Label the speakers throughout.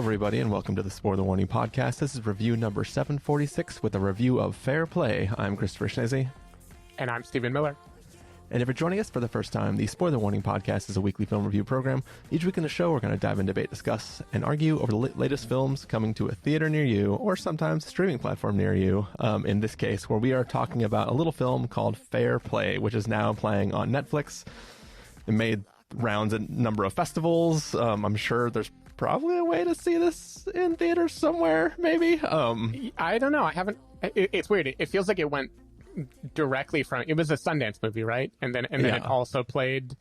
Speaker 1: everybody, and welcome to the Spoiler Warning Podcast. This is review number 746 with a review of Fair Play. I'm Christopher Schnese.
Speaker 2: And I'm Stephen Miller.
Speaker 1: And if you're joining us for the first time, the Spoiler Warning Podcast is a weekly film review program. Each week in the show, we're going to dive in, debate, discuss, and argue over the latest films coming to a theater near you, or sometimes a streaming platform near you, in this case, where we are talking about a little film called Fair Play, which is now playing on Netflix. It made rounds at a number of festivals. I'm sure there's probably a way to see this in theaters somewhere, maybe.
Speaker 2: I don't know. I haven't. It's weird. It feels like it went directly from. It was a Sundance movie, right? And then it also played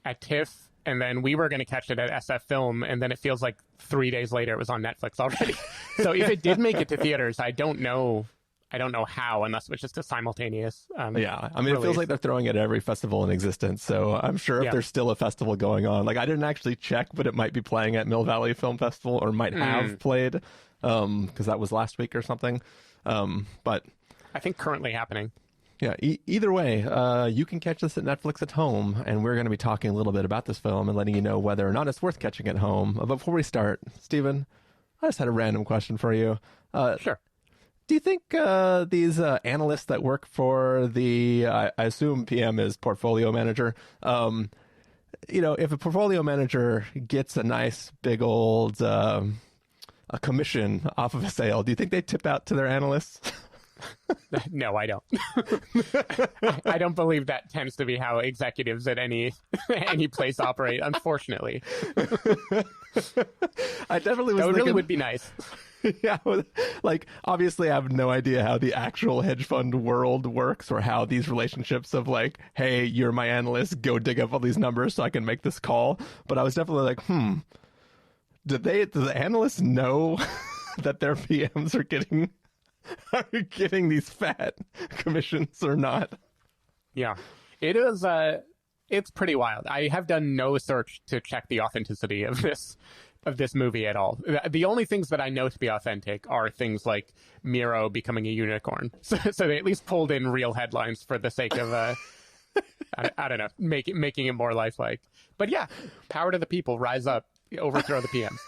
Speaker 2: at TIFF, and then we were going to catch it at SF Film, and then it feels like 3 days later it was on Netflix already. So if it did make it to theaters, I don't know how, unless it was just a simultaneous
Speaker 1: release. It feels like they're throwing it at every festival in existence, so I'm sure if there's still a festival going on, like I didn't actually check, but it might be playing at Mill Valley Film Festival, or might have played, because that was last week or something, but
Speaker 2: I think currently happening.
Speaker 1: Yeah, either way, you can catch this at Netflix at home, and we're going to be talking a little bit about this film and letting you know whether or not it's worth catching at home. But before we start, Stephen, I just had a random question for you.
Speaker 2: Sure.
Speaker 1: Do you think these analysts that work for the, I assume PM is portfolio manager, if a portfolio manager gets a nice big old a commission off of a sale, do you think they tip out to their analysts?
Speaker 2: No, I don't. I don't believe that tends to be how executives at any place operate, unfortunately.
Speaker 1: I definitely was
Speaker 2: That
Speaker 1: thinking,
Speaker 2: really would be nice.
Speaker 1: Yeah, like obviously I have no idea how the actual hedge fund world works, or how these relationships of like, hey, you're my analyst, go dig up all these numbers so I can make this call. But I was definitely like, do the analysts know that their PMs are getting these fat commissions or not?
Speaker 2: Yeah, it is. It's pretty wild. I have done no search to check the authenticity of this movie at all. The only things that I know to be authentic are things like Miro becoming a unicorn. So they at least pulled in real headlines for the sake of I don't know, making it more lifelike. But yeah, power to the people, rise up, overthrow the PMs.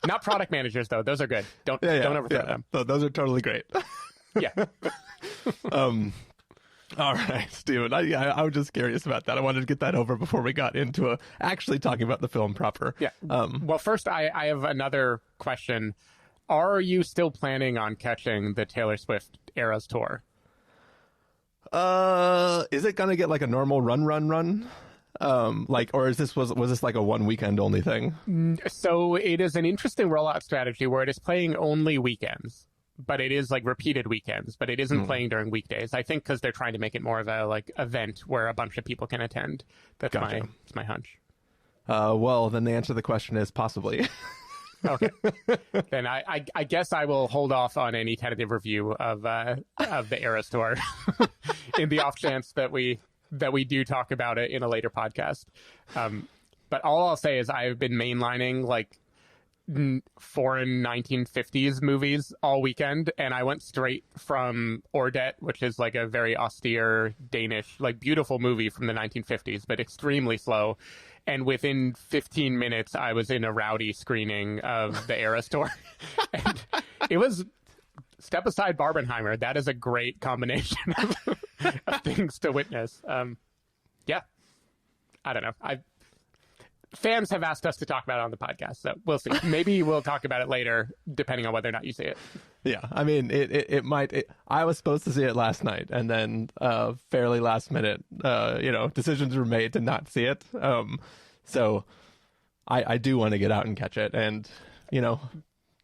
Speaker 2: Not product managers, though. Those are good. Don't overthrow them.
Speaker 1: Those are totally great.
Speaker 2: Yeah.
Speaker 1: All right, Steven. I was just curious about that. I wanted to get that over before we got into actually talking about the film proper.
Speaker 2: Yeah. Well, first, I have another question. Are you still planning on catching the Taylor Swift Eras tour?
Speaker 1: Is it going to get like a normal run? Or was this like a one weekend only thing?
Speaker 2: So it is an interesting rollout strategy where it is playing only weekends, but it is like repeated weekends, but it isn't playing during weekdays. I think because they're trying to make it more of a like event where a bunch of people can attend. That's my hunch.
Speaker 1: Well, then the answer to the question is possibly.
Speaker 2: Okay. Then I guess I will hold off on any tentative review of the Eras tour in the off chance that we do talk about it in a later podcast. But all I'll say is I've been mainlining like foreign 1950s movies all weekend, and I went straight from Ordet, which is like a very austere Danish, like beautiful movie from the 1950s, but extremely slow. And within 15 minutes, I was in a rowdy screening of the Eras tour. And it was, step aside Barbenheimer, that is a great combination of things to witness. Yeah, I don't know. Fans have asked us to talk about it on the podcast, so we'll see. Maybe we'll talk about it later, depending on whether or not you see it.
Speaker 1: Yeah, I mean, it might. I was supposed to see it last night, and then fairly last minute, decisions were made to not see it. So I do want to get out and catch it, and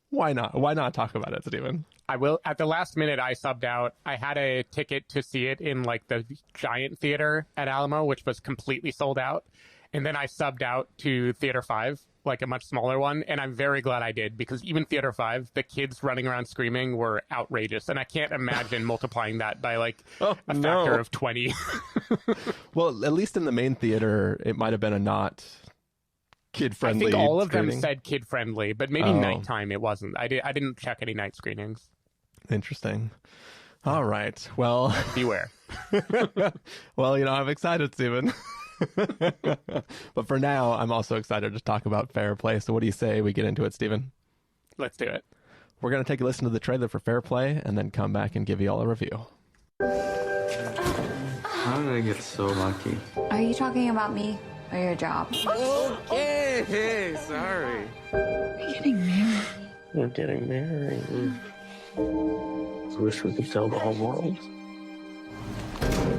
Speaker 1: why not? Why not talk about it, Stephen?
Speaker 2: I will. At the last minute, I subbed out. I had a ticket to see it in like the giant theater at Alamo, which was completely sold out. And then I subbed out to Theater 5, like a much smaller one. And I'm very glad I did, because even Theater 5, the kids running around screaming were outrageous. And I can't imagine multiplying that by like a factor of 20.
Speaker 1: Well, at least in the main theater, it might have been a not kid-friendly
Speaker 2: I think all of
Speaker 1: screening.
Speaker 2: them said kid-friendly, but maybe nighttime it wasn't. I didn't check any night screenings.
Speaker 1: Interesting. All right. Well,
Speaker 2: beware.
Speaker 1: Well, I'm excited, Stephen. But for now, I'm also excited to talk about Fair Play. So what do you say we get into it, Stephen?
Speaker 2: Let's do it.
Speaker 1: We're going to take a listen to the trailer for Fair Play and then come back and give you all a review.
Speaker 3: How did I get so lucky?
Speaker 4: Are you talking about me or your job?
Speaker 3: Okay, hey, sorry.
Speaker 4: We're getting married.
Speaker 3: We're getting married. I wish we could tell the whole world.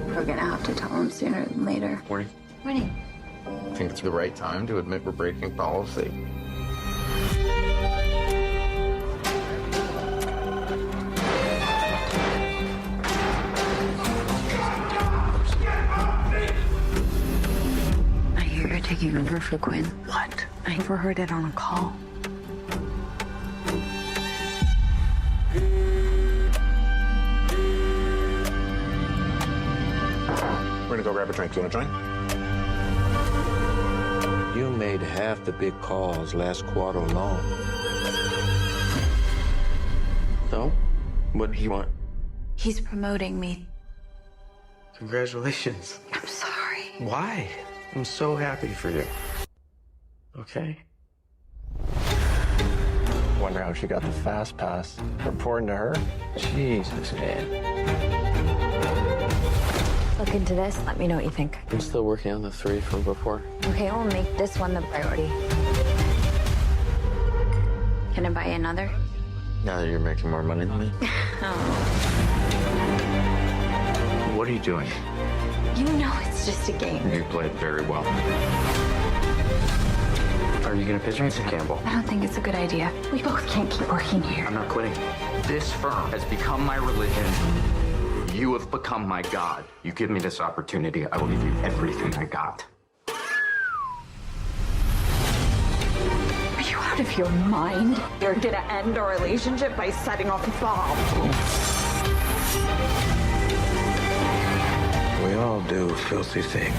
Speaker 4: We're gonna have to tell him sooner than later.
Speaker 3: Morning.
Speaker 4: Morning.
Speaker 3: I think it's the right time to admit we're breaking policy.
Speaker 4: I hear you're taking over for Quinn.
Speaker 3: What?
Speaker 4: I overheard it on a call.
Speaker 5: We're gonna go grab a drink. You wanna join?
Speaker 6: You made half the big calls last quarter alone.
Speaker 3: So, what do you want?
Speaker 4: He's promoting me.
Speaker 3: Congratulations.
Speaker 4: I'm sorry.
Speaker 3: Why? I'm so happy for you. Okay. Wonder how she got the fast pass. Reporting to her? Jesus, man.
Speaker 4: Look into this. Let me know what you think.
Speaker 3: I'm still working on the 3 from before.
Speaker 4: Okay, we'll make this one the priority. Can I buy you another?
Speaker 3: Now that you're making more money than me. What are you doing?
Speaker 4: You know it's just a game.
Speaker 3: You played very well. Are you gonna pitch me to Campbell?
Speaker 4: I don't think it's a good idea. We both can't keep working here.
Speaker 7: I'm not quitting. This firm has become my religion. You have become my God. You give me this opportunity, I will give you everything I got.
Speaker 4: Are you out of your mind? You're gonna end our relationship by setting off a bomb.
Speaker 6: We all do filthy things,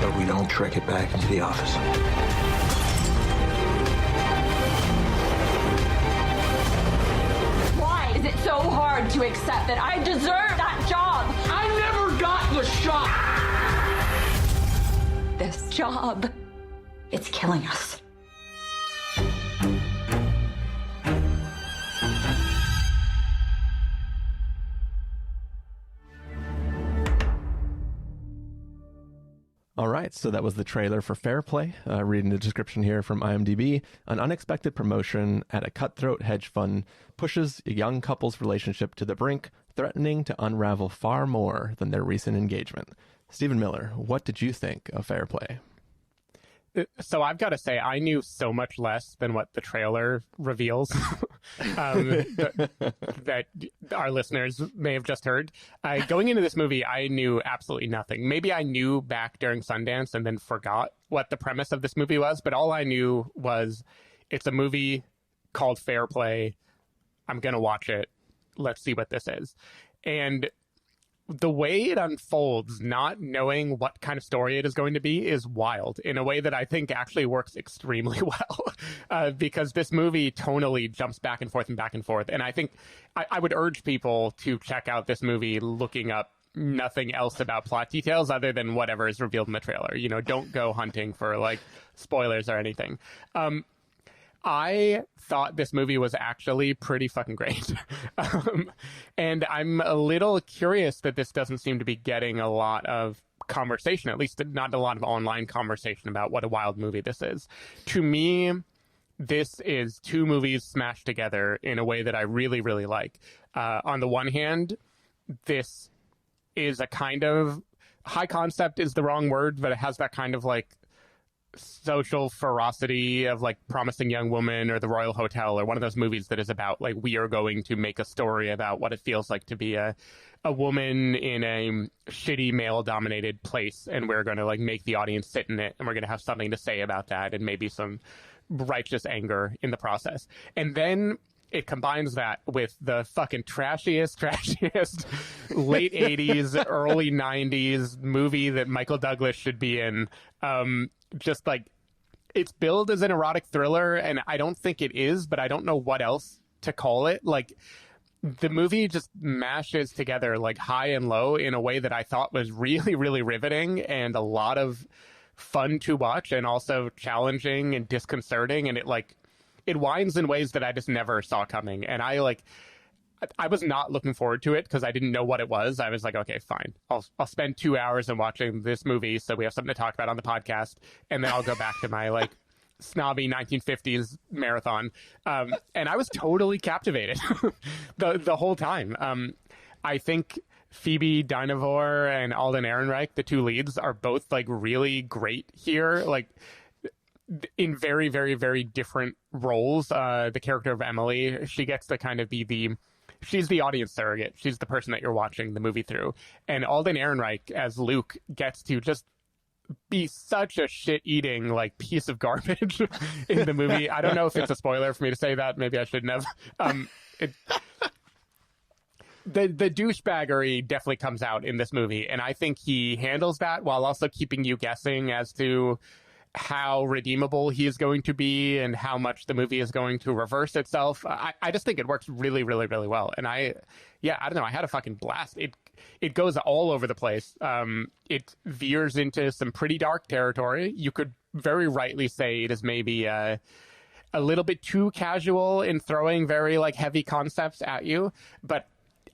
Speaker 6: but we don't trick it back into the office.
Speaker 8: Why is it so hard to accept that I deserve that job? I never got the shot.
Speaker 4: This job, it's killing us.
Speaker 1: All right, so that was the trailer for Fair Play. Reading the description here from IMDb, an unexpected promotion at a cutthroat hedge fund pushes a young couple's relationship to the brink, threatening to unravel far more than their recent engagement. Stephen Miller, what did you think of Fair Play?
Speaker 2: So I've got to say, I knew so much less than what the trailer reveals that our listeners may have just heard. Going into this movie, I knew absolutely nothing. Maybe I knew back during Sundance and then forgot what the premise of this movie was, but all I knew was it's a movie called Fair Play. I'm going to watch it. Let's see what this is. And the way it unfolds, not knowing what kind of story it is going to be, is wild in a way that I think actually works extremely well because this movie tonally jumps back and forth and back and forth. And I think I would urge people to check out this movie looking up nothing else about plot details other than whatever is revealed in the trailer. You know, don't go hunting for like spoilers or anything. I thought this movie was actually pretty fucking great. And I'm a little curious that this doesn't seem to be getting a lot of conversation, at least not a lot of online conversation about what a wild movie this is. To me, this is two movies smashed together in a way that I really, really like. On the one hand, this is a kind of high concept is the wrong word, but it has that kind of like social ferocity of like Promising Young Woman or The Royal Hotel or one of those movies that is about like we are going to make a story about what it feels like to be a woman in a shitty male dominated place, and we're going to like make the audience sit in it, and we're going to have something to say about that and maybe some righteous anger in the process. And then it combines that with the fucking trashiest late 80s, early 90s movie that Michael Douglas should be in. Just like it's billed as an erotic thriller, and I don't think it is, but I don't know what else to call it. Like the movie just mashes together like high and low in a way that I thought was really, really riveting and a lot of fun to watch and also challenging and disconcerting. And it like it winds in ways that I just never saw coming. And I was not looking forward to it because I didn't know what it was. I was like, okay, fine. I'll spend 2 hours in watching this movie so we have something to talk about on the podcast, and then I'll go back to my like snobby 1950s marathon. And I was totally captivated the whole time. I think Phoebe Dynevor and Alden Ehrenreich, the two leads, are both like really great here. Like in very, very, very different roles. The character of Emily, she gets to kind of be she's the audience surrogate. She's the person that you're watching the movie through. And Alden Ehrenreich as Luke gets to just be such a shit-eating like piece of garbage in the movie. I don't know if it's a spoiler for me to say that. Maybe I shouldn't have. The douchebaggery definitely comes out in this movie, and I think he handles that while also keeping you guessing as to how redeemable he is going to be and how much the movie is going to reverse itself. I just think it works really, really, really well. And I don't know. I had a fucking blast. It goes all over the place. It veers into some pretty dark territory. You could very rightly say it is maybe a little bit too casual in throwing very like heavy concepts at you. But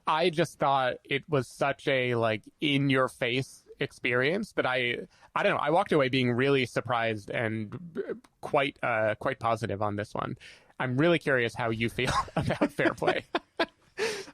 Speaker 2: I just thought it was such a like in your face experience that I don't know. I walked away being really surprised and quite positive on this one. I'm really curious how you feel about Fair Play.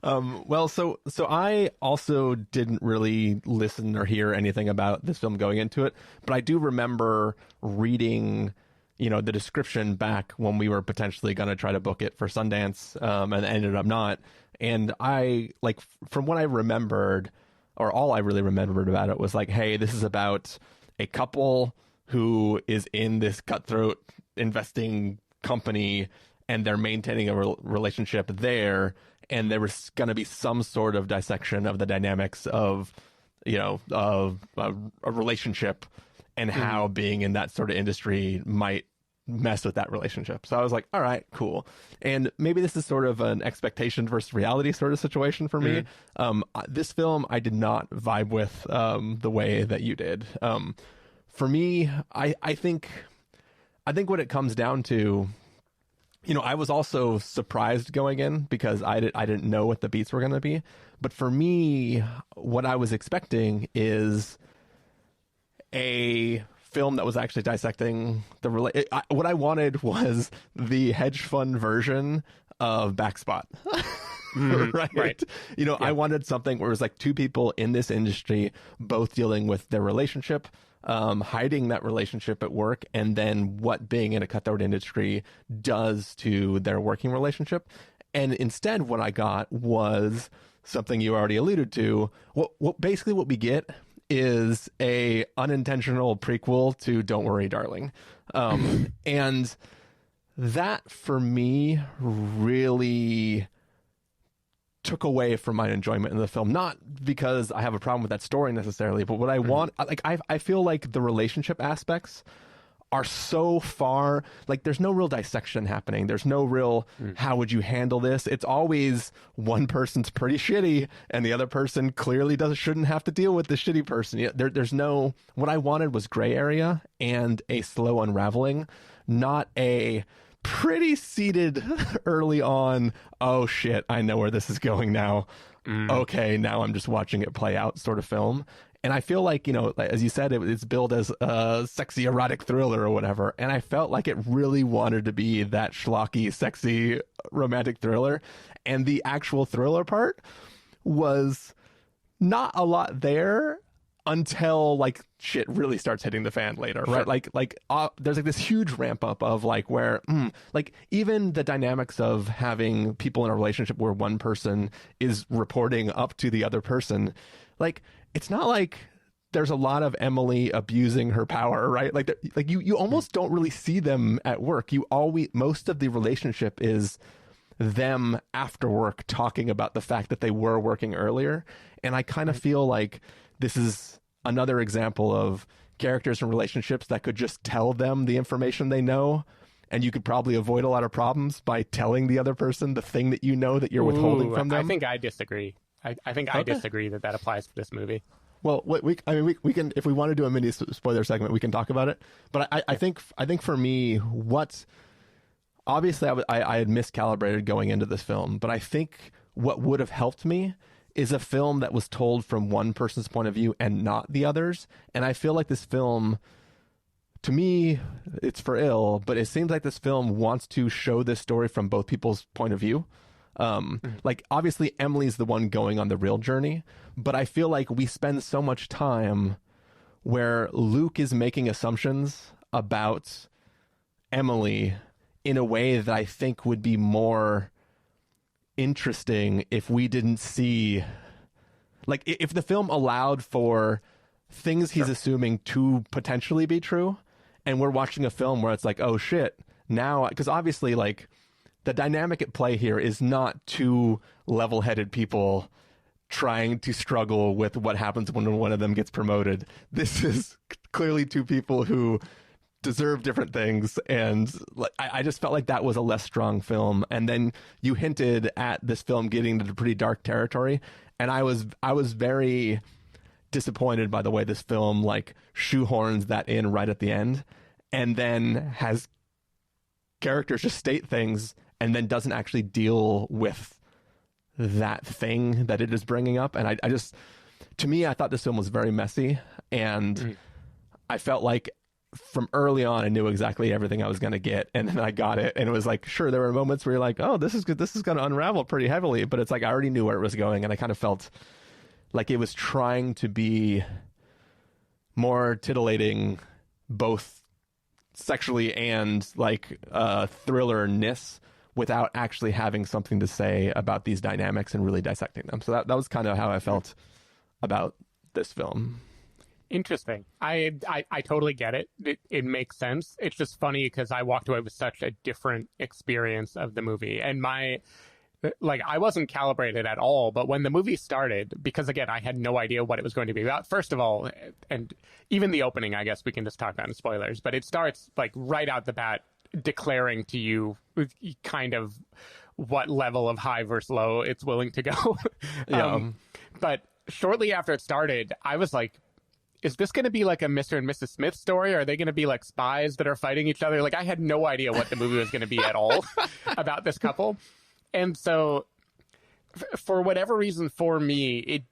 Speaker 1: Well, so I also didn't really listen or hear anything about this film going into it, but I do remember reading, the description back when we were potentially going to try to book it for Sundance, and ended up not. And I like from what I remembered, or all I really remembered about it was like, hey, this is about a couple who is in this cutthroat investing company and they're maintaining a relationship there. And there was going to be some sort of dissection of the dynamics of, of a relationship and how being in that sort of industry might mess with that relationship. So I was like, all right, cool. And maybe this is sort of an expectation versus reality sort of situation for me. This film I did not vibe with the way that you did. For me, I think what it comes down to, I was also surprised going in because I didn't know what the beats were going to be. But for me, what I was expecting is a film that was actually dissecting what I wanted was the hedge fund version of Backspot. Right. Yeah. I wanted something where it was like two people in this industry, both dealing with their relationship, hiding that relationship at work, and then what being in a cutthroat industry does to their working relationship. And instead, what I got was something you already alluded to. Basically what we get is a unintentional prequel to Don't Worry, Darling. And that for me really took away from my enjoyment in the film, not because I have a problem with that story necessarily, but what I want, like, I feel like the relationship aspects are so far, like there's no real dissection happening. There's no real, how would you handle this? It's always one person's pretty shitty and the other person clearly shouldn't have to deal with the shitty person. There's no, what I wanted was gray area and a slow unraveling, not a pretty seated early on, oh shit, I know where this is going now. Okay, now I'm just watching it play out sort of film. And I feel like, as you said, it's billed as a sexy erotic thriller or whatever. And I felt like it really wanted to be that schlocky, sexy romantic thriller. And the actual thriller part was not a lot there until like shit really starts hitting the fan later, right? There's like this huge ramp up of like where like even the dynamics of having people in a relationship where one person is reporting up to the other person, like it's not like there's a lot of Emily abusing her power, right? Like you almost don't really see them at work. Most of the relationship is them after work talking about the fact that they were working earlier. And I kind of feel like this is another example of characters in relationships that could just tell them the information they know, and you could probably avoid a lot of problems by telling the other person the thing that you know that you're withholding from them.
Speaker 2: I think I disagree. I think I disagree that applies to this movie.
Speaker 1: Well, we can, if we want to do a mini spoiler segment, we can talk about it. But I think for me, what obviously I had miscalibrated going into this film, but I think what would have helped me is a film that was told from one person's point of view and not the others. And I feel like this film, to me, it's for ill, but it seems like this film wants to show this story from both people's point of view. Like, obviously, Emily's the one going on the real journey, but I feel like we spend so much time where Luke is making assumptions about Emily in a way that I think would be more interesting if we didn't see, like, if the film allowed for things he's assuming to potentially be true, and we're watching a film where it's like, oh shit, now, because obviously, like, the dynamic at play here is not two level-headed people trying to struggle with what happens when one of them gets promoted. This is clearly two people who deserve different things, and I just felt like that was a less strong film. And then you hinted at this film getting into pretty dark territory, and I was very disappointed by the way this film like shoehorns that in right at the end, and then has characters just state things and then doesn't actually deal with that thing that it is bringing up. And I just, to me, I thought this film was very messy, and I felt like from early on I knew exactly everything I was going to get, and then I got it, and it was like, sure, there were moments where you're like, oh, this is good, this is going to unravel pretty heavily, but it's like I already knew where it was going, and I kind of felt like it was trying to be more titillating, both sexually and like thriller-ness, without actually having something to say about these dynamics and really dissecting them. So that was kind of how I felt about this film.
Speaker 2: Interesting. I totally get it. It makes sense. It's just funny because I walked away with such a different experience of the movie, and I wasn't calibrated at all. But when the movie started, because again, I had no idea what it was going to be about, first of all, and even the opening, I guess we can just talk about in spoilers, but it starts like right out the bat declaring to you kind of what level of high versus low it's willing to go. But shortly after it started, I was like, is this going to be like a Mr. and Mrs. Smith story? Are they going to be like spies that are fighting each other? Like, I had no idea what the movie was going to be at all about this couple. And so for whatever reason, for me,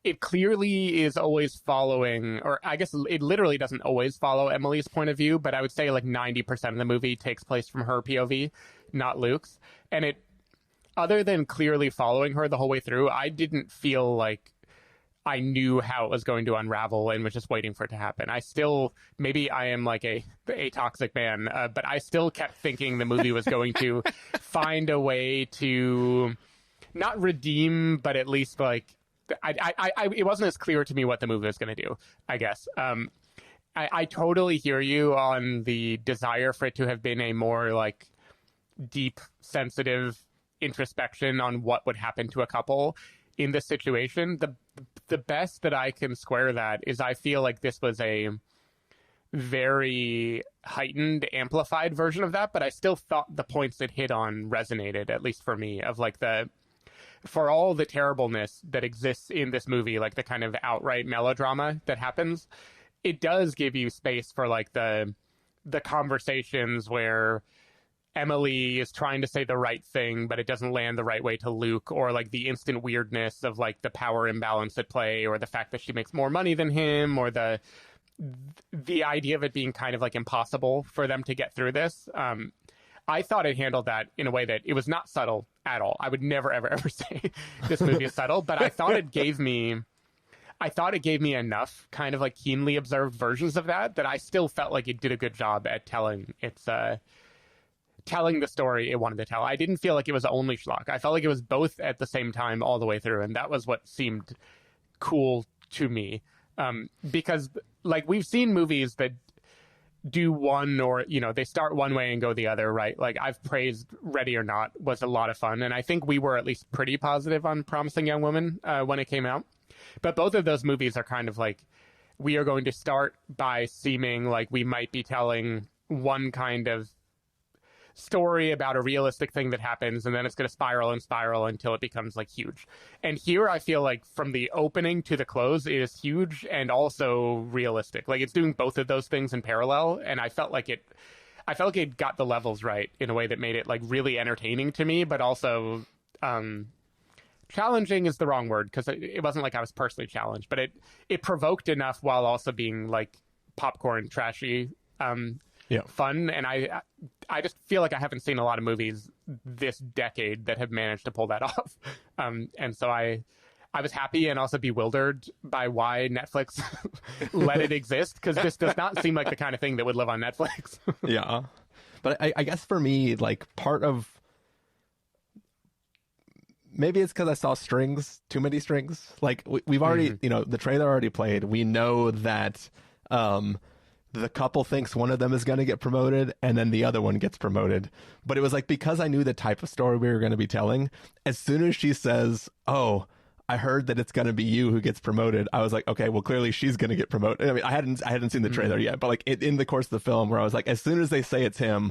Speaker 2: it clearly is always following, or I guess it literally doesn't always follow Emily's point of view, but I would say like 90% of the movie takes place from her POV, not Luke's. And it, other than clearly following her the whole way through, I didn't feel like I knew how it was going to unravel and was just waiting for it to happen. I still, maybe I am like a toxic man, but I still kept thinking the movie was going to find a way to not redeem, but at least like, it wasn't as clear to me what the movie was going to do, I guess. I totally hear you on the desire for it to have been a more like deep, sensitive introspection on what would happen to a couple in this situation. The best that I can square that is I feel like this was a very heightened, amplified version of that, but I still thought the points it hit on resonated, at least for me, of like for all the terribleness that exists in this movie, like the kind of outright melodrama that happens, it does give you space for like the conversations where Emily is trying to say the right thing, but it doesn't land the right way to Luke, or like the instant weirdness of like the power imbalance at play, or the fact that she makes more money than him, or the idea of it being kind of like impossible for them to get through this. I thought it handled that in a way that it was not subtle at all. I would never, ever, ever say this movie is subtle, but I thought it gave me enough kind of like keenly observed versions of that I still felt like it did a good job at telling the story it wanted to tell. I didn't feel like it was only schlock. I felt like it was both at the same time all the way through, and that was what seemed cool to me. Because like we've seen movies that do one, or they start one way and go the other, right? Like I've praised Ready or Not, was a lot of fun, and I think we were at least pretty positive on Promising Young Woman when it came out. But both of those movies are kind of like, we are going to start by seeming like we might be telling one kind of story about a realistic thing that happens, and then it's going to spiral and spiral until it becomes like huge. And here I feel like from the opening to the close, it is huge and also realistic. Like it's doing both of those things in parallel, and I felt like I felt like it got the levels right in a way that made it like really entertaining to me, but also challenging is the wrong word, because it wasn't like I was personally challenged, but it provoked enough while also being like popcorn trashy fun. And I just feel like I haven't seen a lot of movies this decade that have managed to pull that off. And so I was happy and also bewildered by why Netflix let it exist, because this does not seem like the kind of thing that would live on Netflix.
Speaker 1: Yeah. But I guess for me, like, part of, maybe it's because I saw too many strings. Like, we've already, the trailer already played. We know that the couple thinks one of them is going to get promoted and then the other one gets promoted. But it was like, because I knew the type of story we were going to be telling, as soon as she says, oh, I heard that it's going to be you who gets promoted, I was like, okay, well, clearly she's going to get promoted. I mean, I hadn't seen the trailer yet, but like in the course of the film, where I was like, as soon as they say it's him,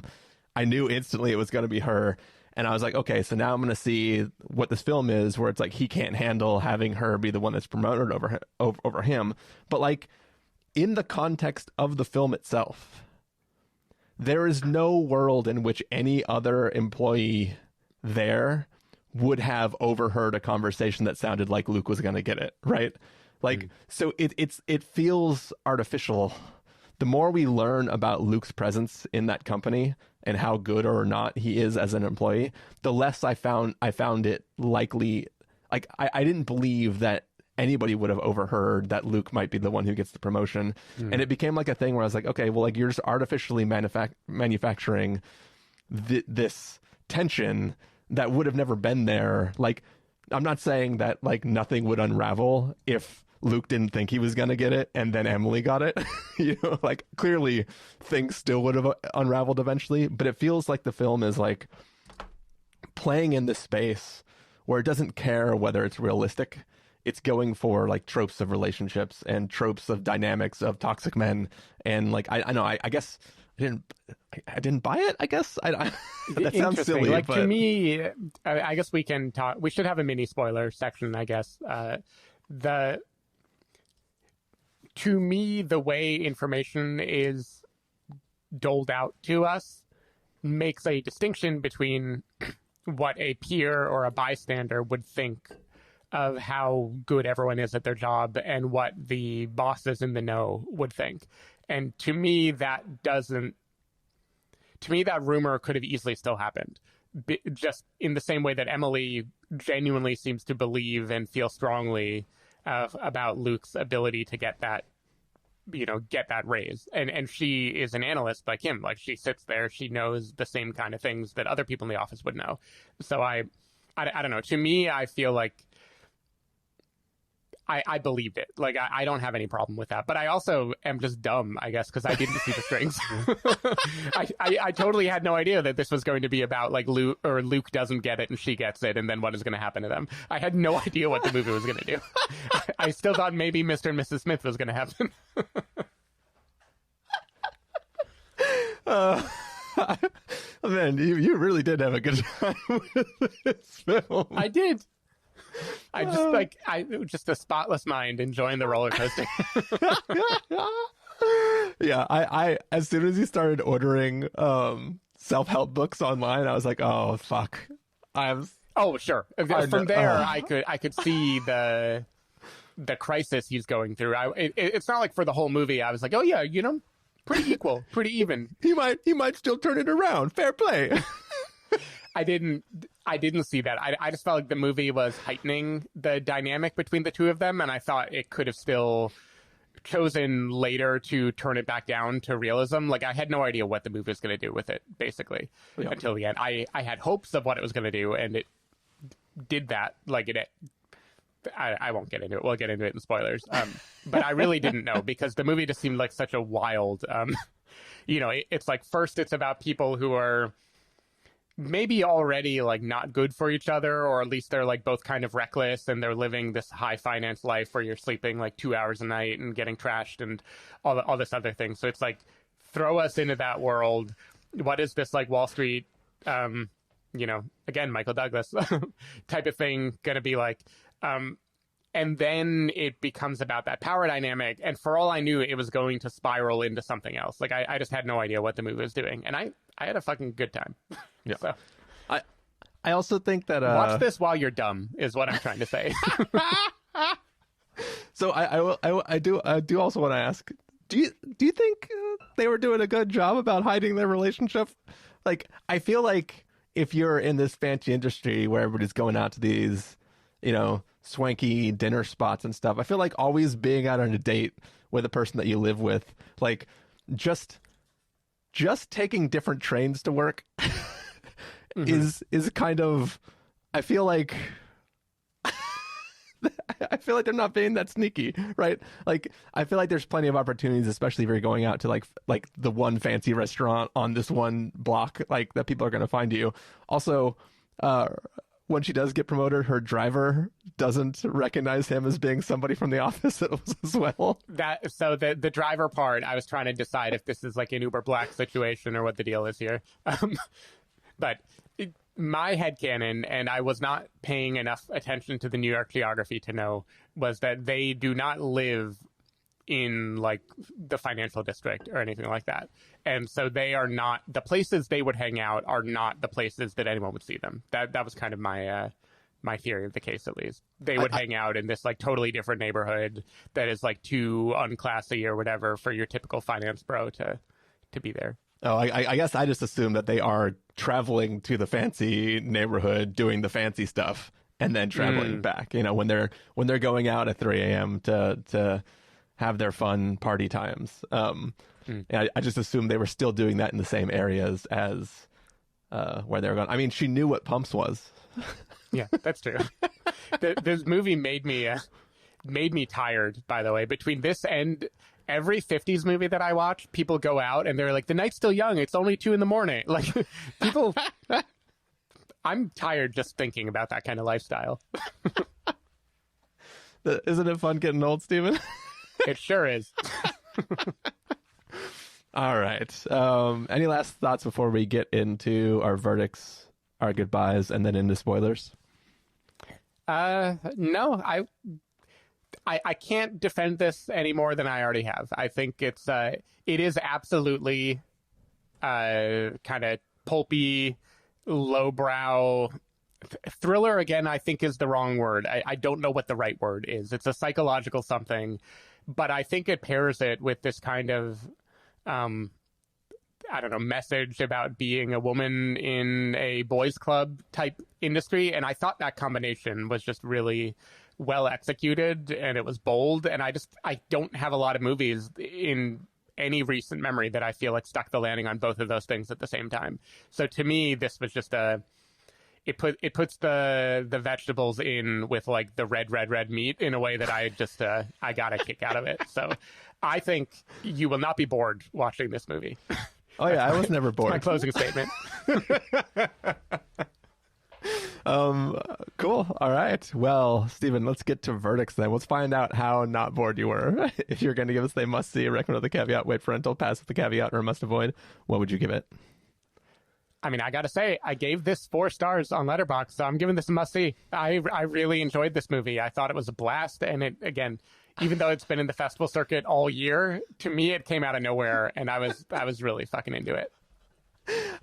Speaker 1: I knew instantly it was going to be her. And I was like, okay, so now I'm going to see what this film is, where it's like he can't handle having her be the one that's promoted over him. But like, in the context of the film itself, there is no world in which any other employee there would have overheard a conversation that sounded like Luke was going to get it, right? Like, so it feels artificial. The more we learn about Luke's presence in that company and how good or not he is as an employee, the less I found it likely. Like, I didn't believe that anybody would have overheard that Luke might be the one who gets the promotion. And it became like a thing where I was like, okay, well, like, you're just artificially manufacturing this tension that would have never been there. Like, I'm not saying that like nothing would unravel if Luke didn't think he was going to get it and then Emily got it. Like, clearly things still would have unraveled eventually, but it feels like the film is like playing in this space where it doesn't care whether it's realistic. It's going for like tropes of relationships and tropes of dynamics of toxic men. And like, I know, I guess I didn't buy it, I guess. That sounds silly.
Speaker 2: Like,
Speaker 1: but...
Speaker 2: to me, I guess we can talk. We should have a mini spoiler section, I guess. To me, the way information is doled out to us makes a distinction between what a peer or a bystander would think of how good everyone is at their job and what the bosses in the know would think. And to me, that rumor could have easily still happened. Just in the same way that Emily genuinely seems to believe and feel strongly about Luke's ability to get that raise. And she is an analyst like him. Like, she sits there, she knows the same kind of things that other people in the office would know. So I don't know. To me, I feel like I believed it. Like, I don't have any problem with that. But I also am just dumb, I guess, because I didn't see the strings. I totally had no idea that this was going to be about like Luke doesn't get it and she gets it, and then what is going to happen to them. I had no idea what the movie was going to do. I still thought maybe Mr. and Mrs. Smith was going to happen.
Speaker 1: Man, you really did have a good time with this film.
Speaker 2: I did. Just a spotless mind enjoying the roller coaster.
Speaker 1: Yeah, I as soon as he started ordering self-help books online, I was like, oh fuck.
Speaker 2: Oh sure. From there, I could see the crisis he's going through. It's not like for the whole movie I was like, oh yeah, pretty equal, pretty even.
Speaker 1: He might still turn it around. Fair play.
Speaker 2: I didn't see that. I just felt like the movie was heightening the dynamic between the two of them, and I thought it could have still chosen later to turn it back down to realism. Like, I had no idea what the movie was going to do with it, basically, until the end. I had hopes of what it was going to do, and it did that. Like, I won't get into it. We'll get into it in spoilers. But I really didn't know, because the movie just seemed like such a wild, it's like, first it's about people who are maybe already like not good for each other, or at least they're like both kind of reckless and they're living this high finance life where you're sleeping like 2 hours a night and getting trashed and all this other thing. So it's like, throw us into that world. What is this like Wall Street, again, Michael Douglas type of thing going to be like? And then it becomes about that power dynamic. And for all I knew, it was going to spiral into something else. Like, I just had no idea what the movie was doing. And I had a fucking good time.
Speaker 1: Yeah.
Speaker 2: So
Speaker 1: I also think that...
Speaker 2: watch this while you're dumb, is what I'm trying to say.
Speaker 1: So I do also want to ask, do you think they were doing a good job about hiding their relationship? Like, I feel like if you're in this fancy industry where everybody's going out to these, swanky dinner spots and stuff, I feel like always being out on a date with a person that you live with, like just taking different trains to work is kind of, I feel like they're not being that sneaky, right? Like, I feel like there's plenty of opportunities, especially if you're going out to like the one fancy restaurant on this one block, like, that people are going to find you. Also, when she does get promoted, her driver doesn't recognize him as being somebody from the office as well.
Speaker 2: So the driver part, I was trying to decide if this is like an Uber Black situation or what the deal is here. But my headcanon, and I was not paying enough attention to the New York geography to know, was that they do not live in like the financial district or anything like that. And so they are not, the places they would hang out are not the places that anyone would see them. That was kind of my theory of the case, at least. They would hang out in this like totally different neighborhood that is like too unclassy or whatever for your typical finance bro to be there.
Speaker 1: Oh, I guess I just assume that they are traveling to the fancy neighborhood, doing the fancy stuff, and then traveling back. When they're going out at 3 a.m. to have their fun party times. And I just assumed they were still doing that in the same areas as where they were going. I mean, she knew what Pumps was.
Speaker 2: Yeah, that's true. This movie made me tired, by the way. Between this and every 50s movie that I watch, people go out and they're like, the night's still young. It's only 2 a.m. Like, people, I'm tired just thinking about that kind of lifestyle.
Speaker 1: Isn't it fun getting old, Steven?
Speaker 2: It sure is.
Speaker 1: All right. Any last thoughts before we get into our verdicts, our goodbyes, and then into spoilers?
Speaker 2: No, I can't defend this any more than I already have. I think it is absolutely kind of pulpy, lowbrow thriller. Again, I think is the wrong word. I don't know what the right word is. It's a psychological something, but I think it pairs it with this kind of I don't know, message about being a woman in a boys club type industry. And I thought that combination was just really well executed, and it was bold. And I don't have a lot of movies in any recent memory that I feel like stuck the landing on both of those things at the same time. So to me, this was just it puts the vegetables in with like the red meat in a way that I just I got a kick out of it. So I think you will not be bored watching this movie.
Speaker 1: Oh yeah, I was never bored.
Speaker 2: My closing statement.
Speaker 1: Cool. All right. Well, Steven, let's get to verdicts then. Let's find out how not bored you were. If you're going to give us a must see, a recommend with a caveat, wait parental, pass with the caveat, or a must avoid, what would you give it?
Speaker 2: I mean, I got to say, I gave this 4 stars on Letterboxd, so I'm giving this a must see. I really enjoyed this movie. I thought it was a blast. And it, again, even though it's been in the festival circuit all year, to me, it came out of nowhere. And I was really fucking into it.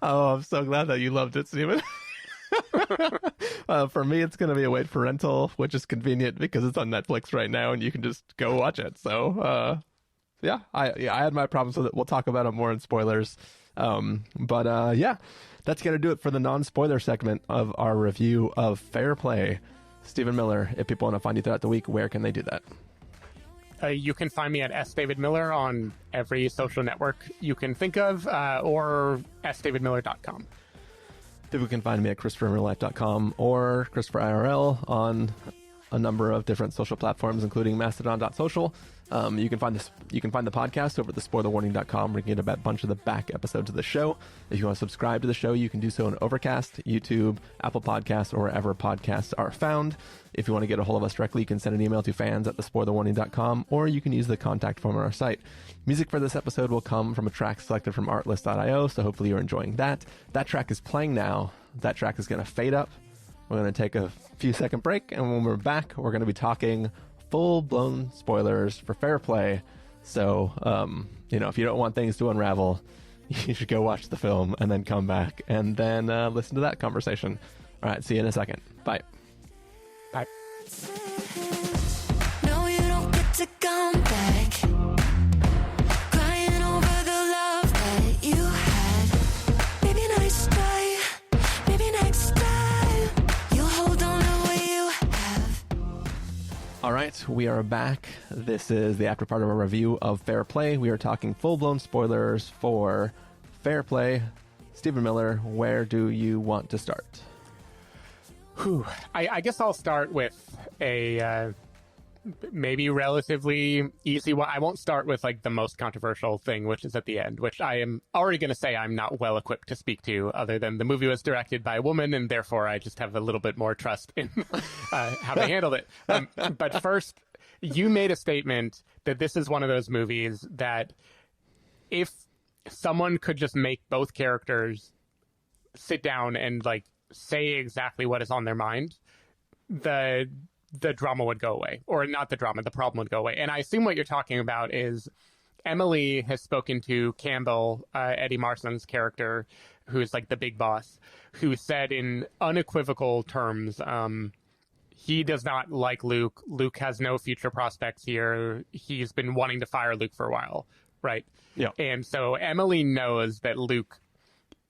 Speaker 1: Oh, I'm so glad that you loved it, Steven. For me, it's going to be a wait parental, which is convenient because it's on Netflix right now and you can just go watch it. So, yeah, I had my problems with it. We'll talk about it more in spoilers. Yeah, that's going to do it for the non-spoiler segment of our review of Fair Play. Stephen Miller, if people want to find you throughout the week, where can they do that?
Speaker 2: You can find me at sdavidmiller on every social network you can think of, or sdavidmiller.com.
Speaker 1: People can find me at ChristopherInRealLife.com or ChristopherIRL on a number of different social platforms, including Mastodon.social. You can find the podcast over at thespoilerwarning.com, where you can get a bunch of the back episodes of the show. If you want to subscribe to the show, you can do so on Overcast, YouTube, Apple Podcasts, or wherever podcasts are found. If you want to get a hold of us directly, you can send an email to fans@thespoilerwarning.com, or you can use the contact form on our site. Music for this episode will come from a track selected from artlist.io, so hopefully you're enjoying that. That track is playing now. That track is going to fade up, We're going to take a few second break, and when we're back, we're going to be talking full-blown spoilers for Fair Play. So, if you don't want things to unravel, you should go watch the film and then come back and then listen to that conversation. All right, see you in a second. Bye.
Speaker 2: Bye.
Speaker 9: No, you don't get to come back. Crying over the love that you had. Maybe next time, maybe next time, you'll hold on to what you have.
Speaker 1: All right, we are back. This is the after part of our review of Fair Play. We are talking full-blown spoilers for Fair Play. Stephen Miller, where do you want to start?
Speaker 2: I guess I'll start with a maybe relatively easy one. I won't start with like the most controversial thing, which is at the end, which I am already going to say I'm not well equipped to speak to, other than the movie was directed by a woman, and therefore I just have a little bit more trust in how they handled it. But first, you made a statement that this is one of those movies that if someone could just make both characters sit down and like say exactly what is on their mind, the drama would go away. Or not the drama, the problem would go away. And I assume what you're talking about is Emily has spoken to Campbell, Eddie Marsan's character, who's like the big boss, who said in unequivocal terms, he does not like Luke. Luke has no future prospects here. He's been wanting to fire Luke for a while, right?
Speaker 1: Yeah.
Speaker 2: And so Emily knows that Luke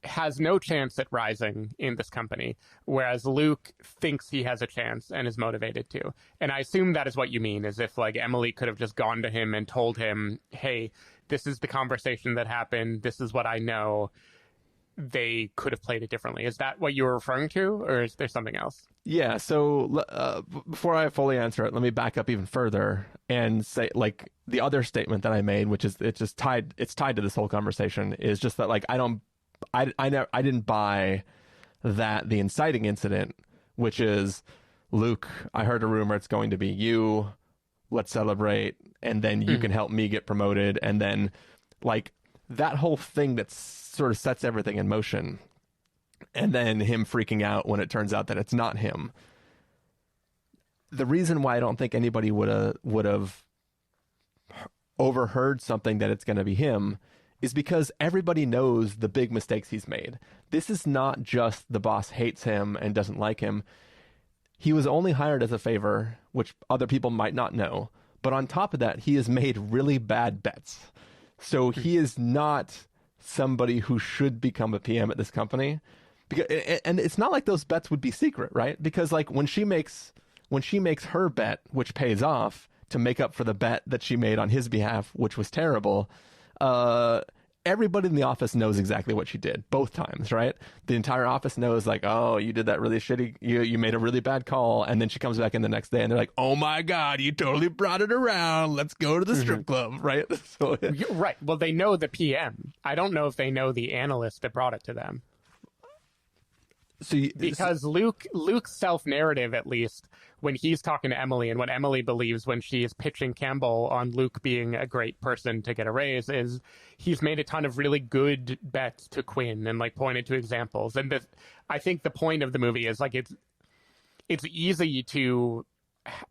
Speaker 2: has no chance at rising in this company, whereas Luke thinks he has a chance and is motivated to. And I assume that is what you mean, is if like Emily could have just gone to him and told him, hey, this is the conversation that happened, this is what I know, they could have played it differently. Is that what you were referring to, or is there something else?
Speaker 1: Yeah, so before I fully answer it, let me back up even further and say, like, the other statement that I made, which is it's tied to this whole conversation, is just that like I didn't buy that the inciting incident, which is, Luke, I heard a rumor it's going to be you, let's celebrate, and then you can help me get promoted, and then like that whole thing that sort of sets everything in motion, and then him freaking out when it turns out that it's not him. The reason why I don't think anybody would have overheard something that it's going to be him is because everybody knows the big mistakes he's made. This is not just the boss hates him and doesn't like him. He was only hired as a favor, which other people might not know. But on top of that, he has made really bad bets. So he is not somebody who should become a PM at this company. And it's not like those bets would be secret, right? Because like when she makes her bet, which pays off, to make up for the bet that she made on his behalf, which was terrible, everybody in the office knows exactly what she did both times, right? The entire office knows, like, oh, you did that really shitty, you made a really bad call, and then she comes back in the next day and they're like, oh my god, you totally brought it around, let's go to the strip club, right? So,
Speaker 2: right. Well, they know the PM. I don't know if they know the analyst that brought it to them. Because Luke's self-narrative, at least, when he's talking to Emily and what Emily believes when she is pitching Campbell on Luke being a great person to get a raise, is he's made a ton of really good bets to Quinn and like pointed to examples. And I think the point of the movie is like it's easy to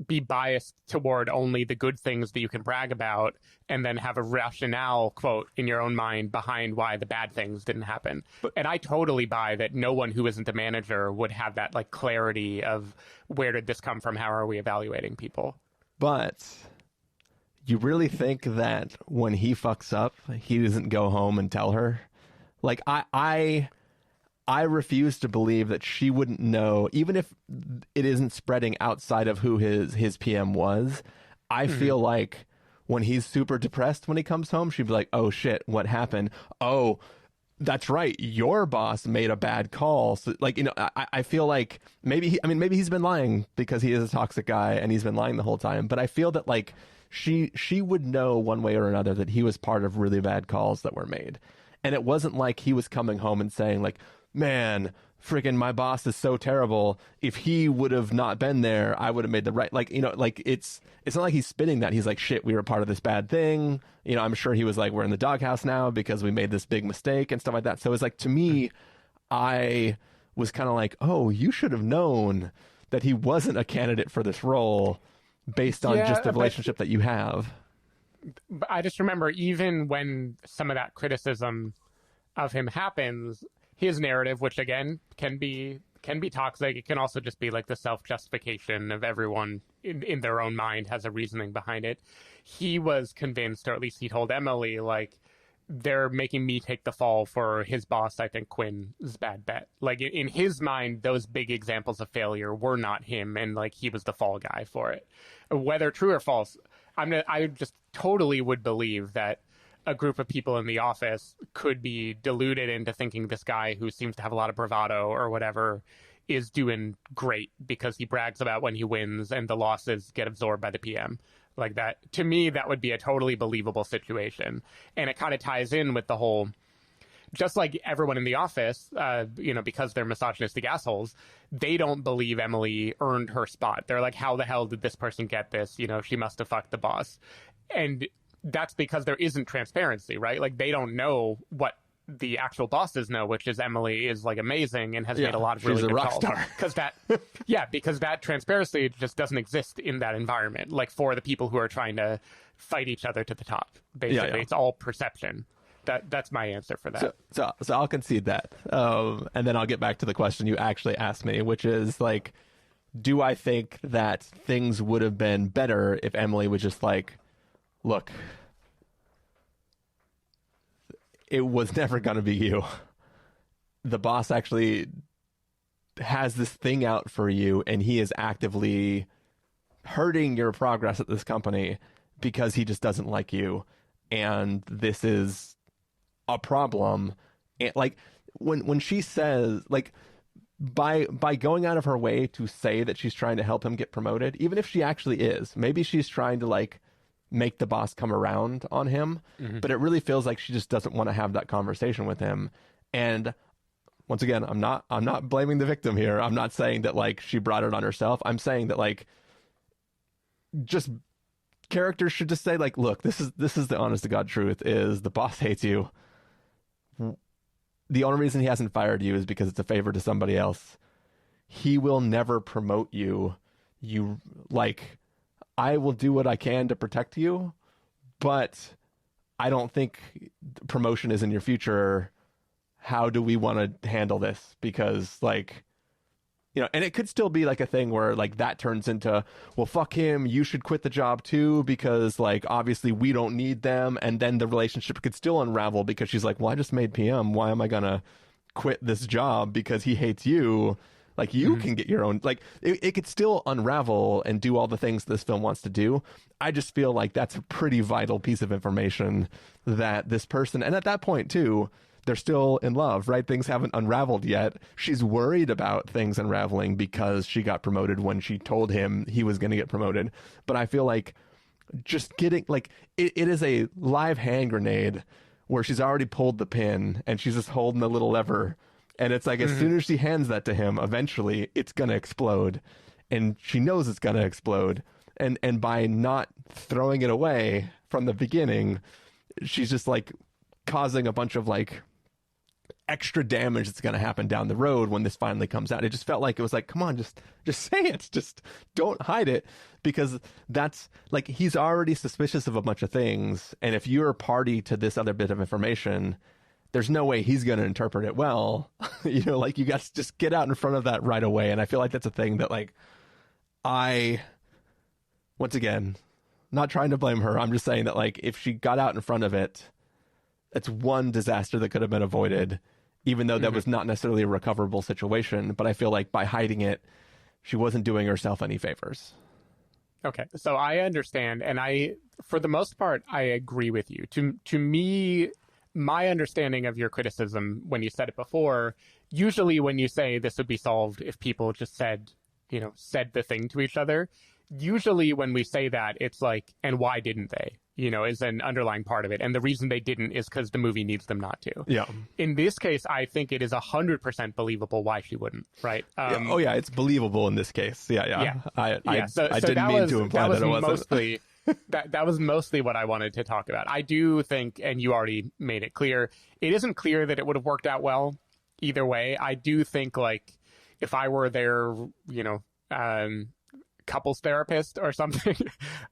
Speaker 2: be biased toward only the good things that you can brag about and then have a rationale, quote, in your own mind behind why the bad things didn't happen. And I totally buy that no one who isn't a manager would have that like clarity of where did this come from? How are we evaluating people?
Speaker 1: But you really think that when he fucks up, he doesn't go home and tell her? Like, I refuse to believe that she wouldn't know, even if it isn't spreading outside of who his PM was. I feel like when he's super depressed when he comes home, she'd be like, oh shit, what happened? Oh, that's right, your boss made a bad call. So, like, you know, I feel like maybe he's been lying because he is a toxic guy and he's been lying the whole time. But I feel that like she would know one way or another that he was part of really bad calls that were made. And it wasn't like he was coming home and saying like, man, freaking my boss is so terrible. If he would have not been there, I would have made the right, like, you know, like it's not like he's spinning that. He's like, shit, we were part of this bad thing. You know, I'm sure he was like, we're in the doghouse now because we made this big mistake and stuff like that. So it's like, to me, I was kind of like, oh, you should have known that he wasn't a candidate for this role based on just the relationship that you have.
Speaker 2: But I just remember, even when some of that criticism of him happens, his narrative, which again can be toxic, it can also just be like the self-justification of everyone in their own mind has a reasoning behind it. He was convinced, or at least he told Emily, like, they're making me take the fall for his boss, I think Quinn's bad bet. Like, in his mind, those big examples of failure were not him, and like he was the fall guy for it. Whether true or false, I just totally would believe that a group of people in the office could be deluded into thinking this guy who seems to have a lot of bravado or whatever is doing great because he brags about when he wins and the losses get absorbed by the PM. Like that, to me, that would be a totally believable situation. And it kind of ties in with the whole, just like everyone in the office, because they're misogynistic assholes, they don't believe Emily earned her spot. They're like, how the hell did this person get this? She must have fucked the boss. And that's because there isn't transparency, right? Like, they don't know what the actual bosses know, which is Emily is like amazing and has made a lot of really good calls. Because that transparency just doesn't exist in that environment. Like, for the people who are trying to fight each other to the top, basically, it's all perception. That's my answer for that.
Speaker 1: So I'll concede that, and then I'll get back to the question you actually asked me, which is like, do I think that things would have been better if Emily was just like, look, it was never going to be you. The boss actually has this thing out for you, and he is actively hurting your progress at this company because he just doesn't like you. And this is a problem. And like, when she says, like, by going out of her way to say that she's trying to help him get promoted, even if she actually is, maybe she's trying to like make the boss come around on him, but it really feels like she just doesn't want to have that conversation with him. And once again, I'm not blaming the victim here. I'm not saying that like she brought it on herself. I'm saying that like, just characters should just say like, look, this is the honest to God truth, is the boss hates you. The only reason he hasn't fired you is because it's a favor to somebody else. He will never promote you. I will do what I can to protect you, but I don't think promotion is in your future. How do we want to handle this? Because like, and it could still be like a thing where like that turns into, well, fuck him, you should quit the job too, because like obviously we don't need them. And then the relationship could still unravel because she's like, well, I just made PM. Why am I going to quit this job because he hates you? Like, you can get your own, like, it could still unravel and do all the things this film wants to do. I just feel like that's a pretty vital piece of information that this person, and at that point too, they're still in love, right? Things haven't unraveled yet. She's worried about things unraveling because she got promoted when she told him he was going to get promoted. But I feel like just getting, like, it is a live hand grenade where she's already pulled the pin and she's just holding the little lever. And it's like, as soon as she hands that to him, eventually it's going to explode. And she knows it's going to explode. And by not throwing it away from the beginning, she's just like causing a bunch of like extra damage that's going to happen down the road when this finally comes out. It just felt like it was like, come on, just say it. Just don't hide it. Because that's like, he's already suspicious of a bunch of things. And if you're a party to this other bit of information, there's no way he's going to interpret it well. Like, you got to just get out in front of that right away. And I feel like that's a thing that, like, once again, not trying to blame her. I'm just saying that, like, if she got out in front of it, it's one disaster that could have been avoided, even though that was not necessarily a recoverable situation. But I feel like by hiding it, she wasn't doing herself any favors.
Speaker 2: Okay, so I understand. And for the most part, I agree with you. To me, my understanding of your criticism when you said it before, usually when you say this would be solved if people just said the thing to each other, usually when we say that, it's like, and why didn't they? Is an underlying part of it. And the reason they didn't is because the movie needs them not to. Yeah. In this case, I think it is 100% believable why she wouldn't, right?
Speaker 1: It's believable in this case. Yeah. I didn't mean to imply that it wasn't.
Speaker 2: That was mostly what I wanted to talk about. I do think, and you already made it clear, it isn't clear that it would have worked out well either way. I do think, like, if I were their, couples therapist or something,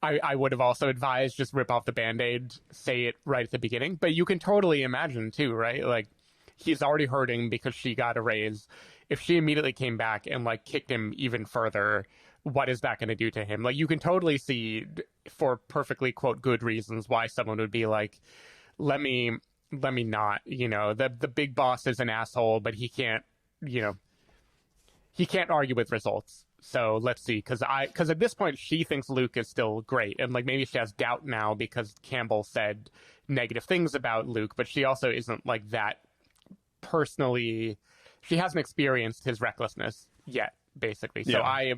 Speaker 2: I would have also advised just rip off the Band-Aid, say it right at the beginning. But you can totally imagine too, right? Like, he's already hurting because she got a raise. If she immediately came back and like kicked him even further, what is that going to do to him? Like, you can totally see, for perfectly, quote, good reasons, why someone would be like, let me not, the big boss is an asshole, but he can't argue with results. So let's see, because at this point she thinks Luke is still great, and like maybe she has doubt now because Campbell said negative things about Luke, but she also isn't like that personally. She hasn't experienced his recklessness yet, basically. So I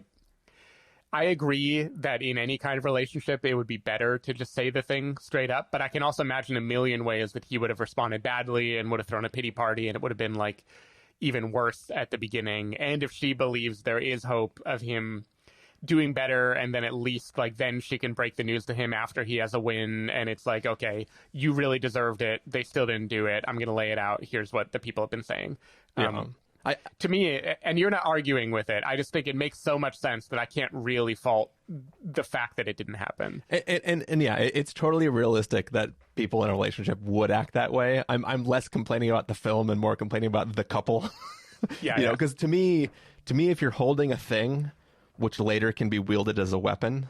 Speaker 2: agree that in any kind of relationship it would be better to just say the thing straight up, but I can also imagine a million ways that he would have responded badly and would have thrown a pity party, and it would have been like even worse at the beginning. And if she believes there is hope of him doing better, and then at least like then she can break the news to him after he has a win, and it's like, okay, you really deserved it, they still didn't do it, I'm gonna lay it out, here's what the people have been saying. To me, and you're not arguing with it, I just think it makes so much sense that I can't really fault the fact that it didn't happen.
Speaker 1: And yeah, it's totally realistic that people in a relationship would act that way. I'm less complaining about the film and more complaining about the couple. Because to me, if you're holding a thing which later can be wielded as a weapon,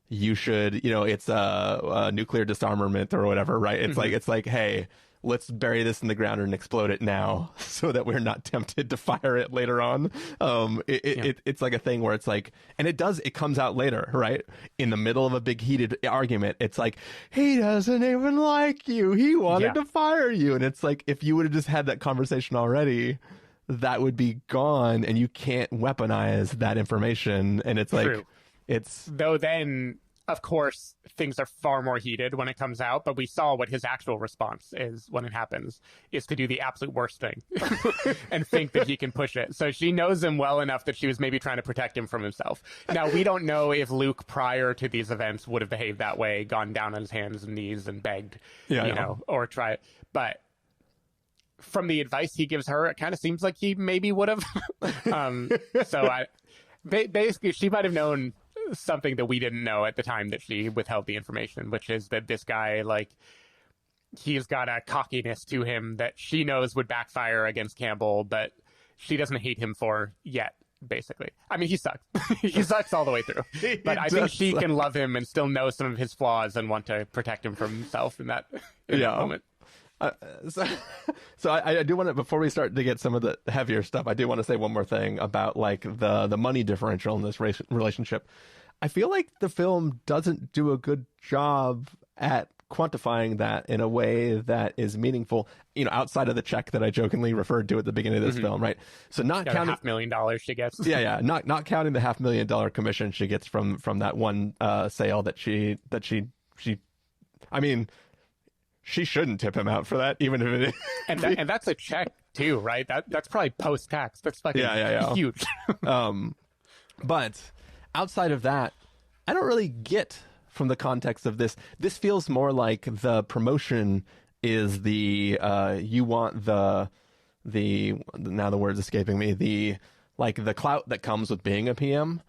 Speaker 1: you should, it's a nuclear disarmament or whatever, right? It's like, hey, let's bury this in the ground and explode it now so that we're not tempted to fire it later on. It's like a thing where it's like, and it comes out later, right? In the middle of a big heated argument, it's like, he doesn't even like you. He wanted to fire you. And it's like, if you would have just had that conversation already, that would be gone, and you can't weaponize that information. And it's like,
Speaker 2: though then, of course, things are far more heated when it comes out, but we saw what his actual response is when it happens, is to do the absolute worst thing and think that he can push it. So she knows him well enough that she was maybe trying to protect him from himself. Now, we don't know if Luke, prior to these events, would have behaved that way, gone down on his hands and knees and begged, or tried. But from the advice he gives her, it kind of seems like he maybe would have. Basically, she might have known something that we didn't know at the time that she withheld the information, which is that this guy, like, he's got a cockiness to him that she knows would backfire against Campbell, but she doesn't hate him for yet, basically. I mean, he sucks. He sucks all the way through. But I think she can love him and still know some of his flaws and want to protect him from himself in that moment.
Speaker 1: So I do want to, before we start to get some of the heavier stuff, I do want to say one more thing about like the money differential in this relationship. I feel like the film doesn't do a good job at quantifying that in a way that is meaningful, outside of the check that I jokingly referred to at the beginning of this film, right? So not counting
Speaker 2: $500,000 she gets.
Speaker 1: Not counting the $500,000 commission she gets from that one sale that she I mean, she shouldn't tip him out for that, even if it is.
Speaker 2: And that's a check too, right? That's probably post-tax. That's fucking huge.
Speaker 1: But outside of that, I don't really get from the context of this. This feels more like the promotion is the you want the now the word's escaping me, the clout that comes with being a PM.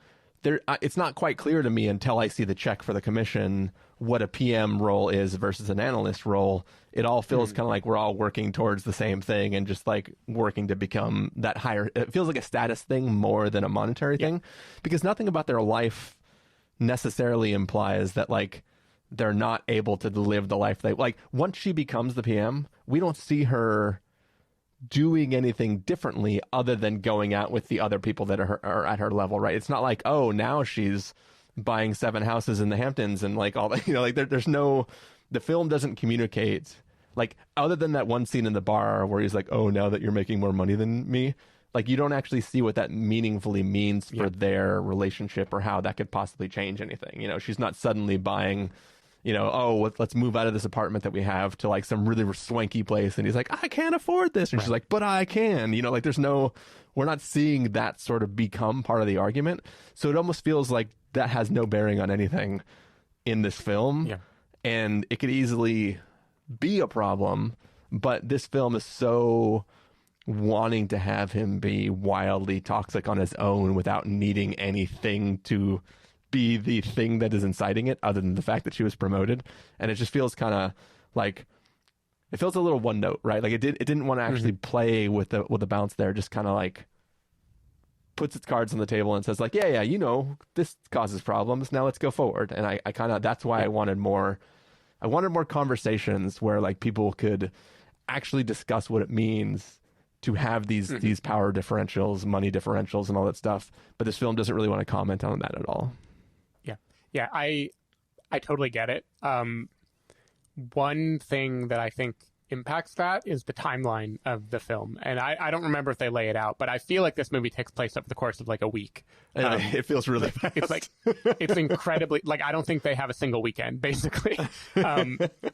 Speaker 1: It's not quite clear to me until I see the check for the commission what a PM role is versus an analyst role. It all feels kind of like we're all working towards the same thing and just like working to become that higher. It feels like a status thing more than a monetary thing, because nothing about their life necessarily implies that like they're not able to live the life they like. Once she becomes the PM, we don't see her doing anything differently other than going out with the other people that are at her level, right? It's not like, oh, now she's buying 7 houses in the Hamptons and like all that, like there's no, the film doesn't communicate, like, other than that one scene in the bar where he's like, oh, now that you're making more money than me, like, you don't actually see what that meaningfully means for their relationship or how that could possibly change anything. She's not suddenly buying, oh, let's move out of this apartment that we have to like some really swanky place. And he's like, I can't afford this. And she's like, but I can, like we're not seeing that sort of become part of the argument. So it almost feels like that has no bearing on anything in this film. Yeah. And it could easily be a problem, but this film is so wanting to have him be wildly toxic on his own without needing anything to be the thing that is inciting it other than the fact that she was promoted. And it just feels kind of like, it feels a little one note, right? Like it didn't want to actually play with the balance there. Just kind of like puts its cards on the table and says like, yeah, you know, this causes problems. Now let's go forward. And I kind of, that's why I wanted more conversations where like people could actually discuss what it means to have these power differentials, money differentials, and all that stuff. But this film doesn't really want to comment on that at all.
Speaker 2: Yeah, I totally get it. One thing that I think impacts that is the timeline of the film. And I don't remember if they lay it out, but I feel like this movie takes place over the course of like a week.
Speaker 1: It feels really fast.
Speaker 2: It's like, it's incredibly, like, I don't think they have a single weekend, basically.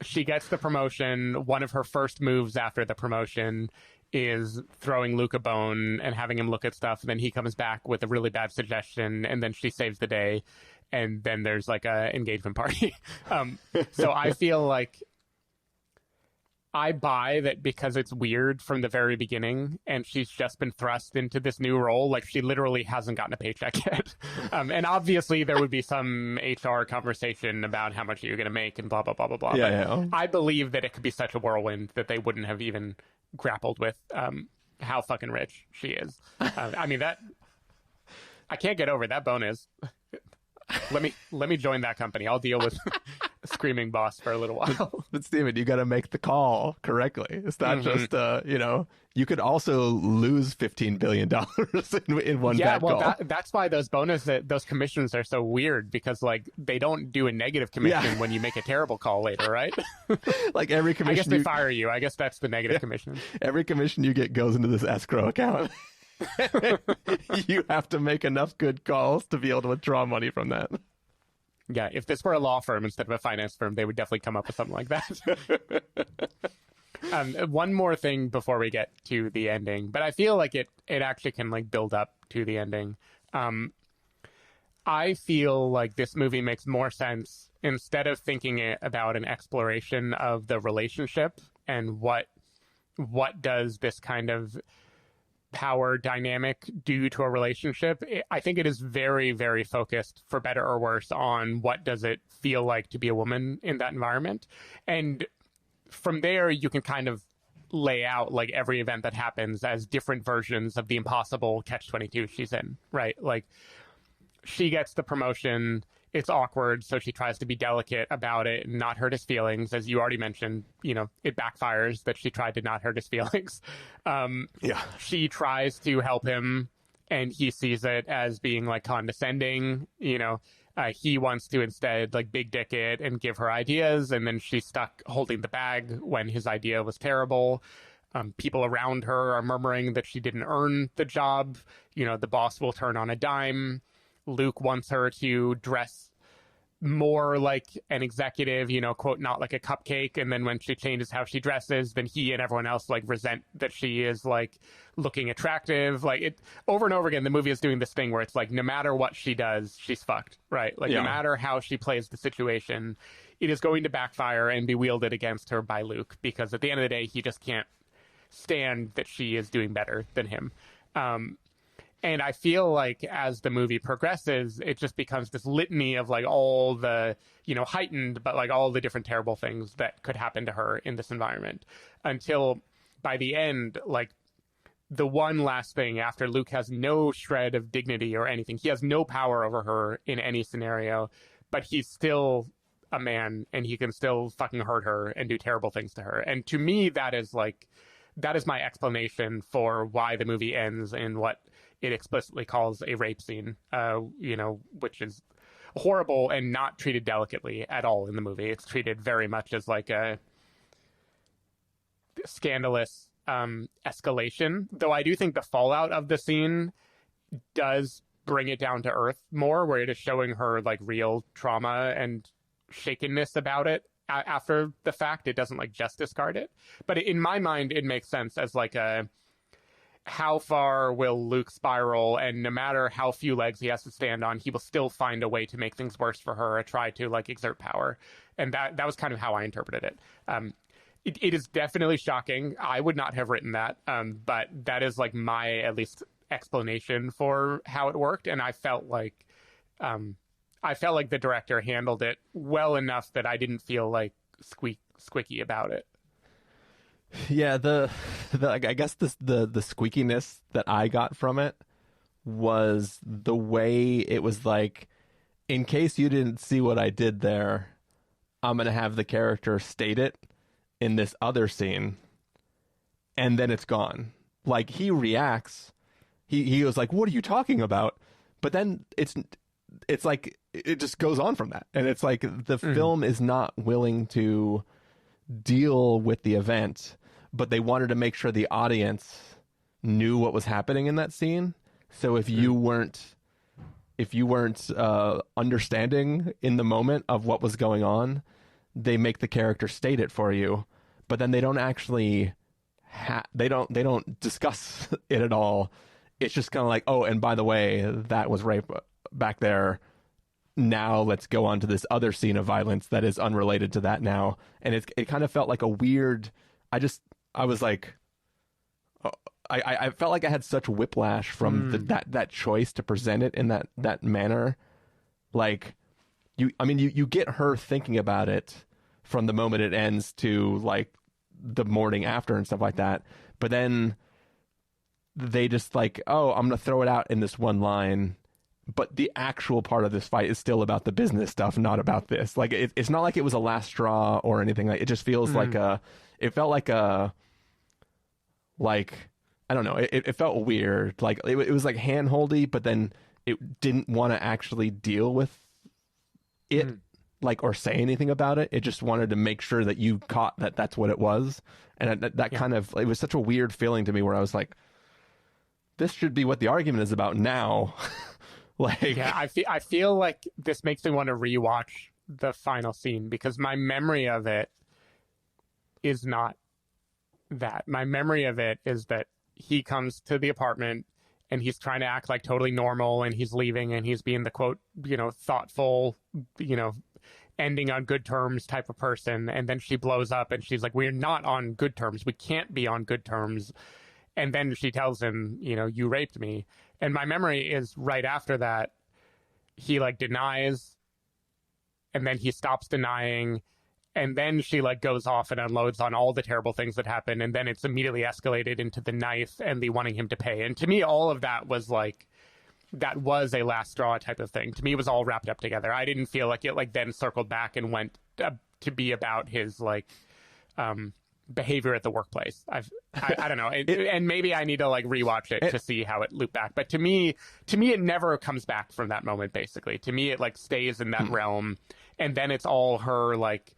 Speaker 2: She gets the promotion. One of her first moves after the promotion is throwing Luke a bone and having him look at stuff. And then he comes back with a really bad suggestion, and then she saves the day. And then there's like a engagement party. So I feel like I buy that because it's weird from the very beginning and she's just been thrust into this new role. Like she literally hasn't gotten a paycheck yet. And obviously there would be some HR conversation about how much you're going to make and blah, blah, blah, blah, blah.
Speaker 1: Yeah.
Speaker 2: I believe that it could be such a whirlwind that they wouldn't have even grappled with how fucking rich she is. I mean, that I can't get over that bonus. Let me join that company. I'll deal with screaming boss for a little while.
Speaker 1: But Steven, you got to make the call correctly. It's not just you could also lose $15 billion in one bad call.
Speaker 2: That's why those commissions are so weird, because like they don't do a negative commission when you make a terrible call later, right?
Speaker 1: Like every commission,
Speaker 2: I guess they fire you. I guess that's the negative commission.
Speaker 1: Every commission you get goes into this escrow account. You have to make enough good calls to be able to withdraw money from that.
Speaker 2: Yeah, if this were a law firm instead of a finance firm, they would definitely come up with something like that. One more thing before we get to the ending, but I feel like it actually can like build up to the ending. I feel like this movie makes more sense instead of thinking it about an exploration of the relationship and what does this kind of power dynamic do to a relationship. I think it is very, very focused, for better or worse, on what does it feel like to be a woman in that environment. And from there, you can kind of lay out like every event that happens as different versions of the impossible catch-22 she's in, right? Like she gets the promotion. It's awkward, so she tries to be delicate about it and not hurt his feelings. As you already mentioned, it backfires that she tried to not hurt his feelings. She tries to help him, and he sees it as being like condescending. He wants to instead like big dick it and give her ideas, and then she's stuck holding the bag when his idea was terrible. People around her are murmuring that she didn't earn the job. The boss will turn on a dime. Luke wants her to dress more like an executive, quote, not like a cupcake. And then when she changes how she dresses, then he and everyone else like resent that she is like looking attractive. Like it over and over again, the movie is doing this thing where it's like, no matter what she does, she's fucked, right? Like no matter how she plays the situation, it is going to backfire and be wielded against her by Luke, because at the end of the day, he just can't stand that she is doing better than him. And I feel like as the movie progresses, it just becomes this litany of like all the, heightened, but like all the different terrible things that could happen to her in this environment, until by the end, like the one last thing after Luke has no shred of dignity or anything, he has no power over her in any scenario, but he's still a man and he can still fucking hurt her and do terrible things to her. And to me, that is my explanation for why the movie ends in what it explicitly calls a rape scene, which is horrible and not treated delicately at all in the movie. It's treated very much as like a scandalous escalation, though I do think the fallout of the scene does bring it down to earth more, where it is showing her like real trauma and shakenness about it after the fact. It doesn't like just discard it, but in my mind it makes sense as like a how far will Luke spiral, and no matter how few legs he has to stand on, he will still find a way to make things worse for her or try to like exert power. And that was kind of how I interpreted it. it is definitely shocking. I would not have written that, but that is like my at least explanation for how it worked, and I felt like the director handled it well enough that I didn't feel like squeaky about it.
Speaker 1: Yeah, I guess the squeakiness that I got from it was the way it was like, in case you didn't see what I did there, I'm going to have the character state it in this other scene, and then it's gone. Like, he reacts, he was like, what are you talking about? But then it's like, it just goes on from that. And it's like, the film is not willing to deal with the event, but they wanted to make sure the audience knew what was happening in that scene. So if you weren't understanding in the moment of what was going on, they make the character state it for you, but then they don't actually they don't discuss it at all. It's just kind of like, oh, and by the way, that was rape back there. Now let's go on to this other scene of violence that is unrelated to that now. And it kind of felt like a weird, I was like, I felt like I had such whiplash from that choice to present it in that manner. Like, you get her thinking about it from the moment it ends to like the morning after and stuff like that. But then they just like, oh, I'm going to throw it out in this one line. But the actual part of this fight is still about the business stuff, not about this. Like, it's not like it was a last straw or anything. Like, it just feels like it felt like I don't know. It felt weird. Like, it was like hand-holdy, but then it didn't want to actually deal with it, like, or say anything about it. It just wanted to make sure that you caught that that's what it was. And that kind of, it was such a weird feeling to me where I was like, this should be what the argument is about now. Like,
Speaker 2: yeah, I feel like this makes me want to rewatch the final scene, because my memory of it is not that. My memory of it is that he comes to the apartment and he's trying to act like totally normal, and he's leaving, and he's being the quote, thoughtful, ending on good terms type of person. And then she blows up and she's like, we're not on good terms. We can't be on good terms. And then she tells him, you raped me. And my memory is right after that, he like denies, and then he stops denying. And then she like goes off and unloads on all the terrible things that happen. And then it's immediately escalated into the knife and the wanting him to pay. And to me, all of that was like, that was a last straw type of thing. To me, it was all wrapped up together. I didn't feel like it like then circled back and went to be about his like behavior at the workplace. I don't know. And maybe I need to like rewatch it to see how it looped back. But to me, it never comes back from that moment, basically. To me, it like stays in that realm. And then it's all her like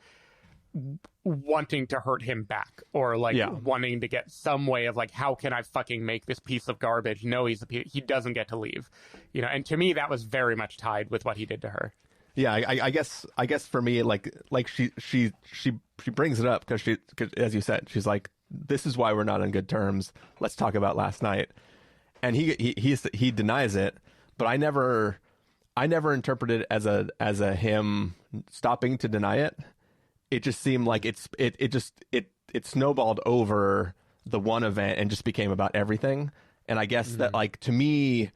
Speaker 2: wanting to hurt him back, or like wanting to get some way of like, how can I fucking make this piece of garbage? No, he doesn't get to leave, and to me that was very much tied with what he did to her.
Speaker 1: Yeah, I guess for me, like she brings it up because as you said, she's like, this is why we're not on good terms. Let's talk about last night. And he denies it, but I never interpreted it as a him stopping to deny it. It just seemed like it snowballed over the one event and just became about everything. And I guess that like to me,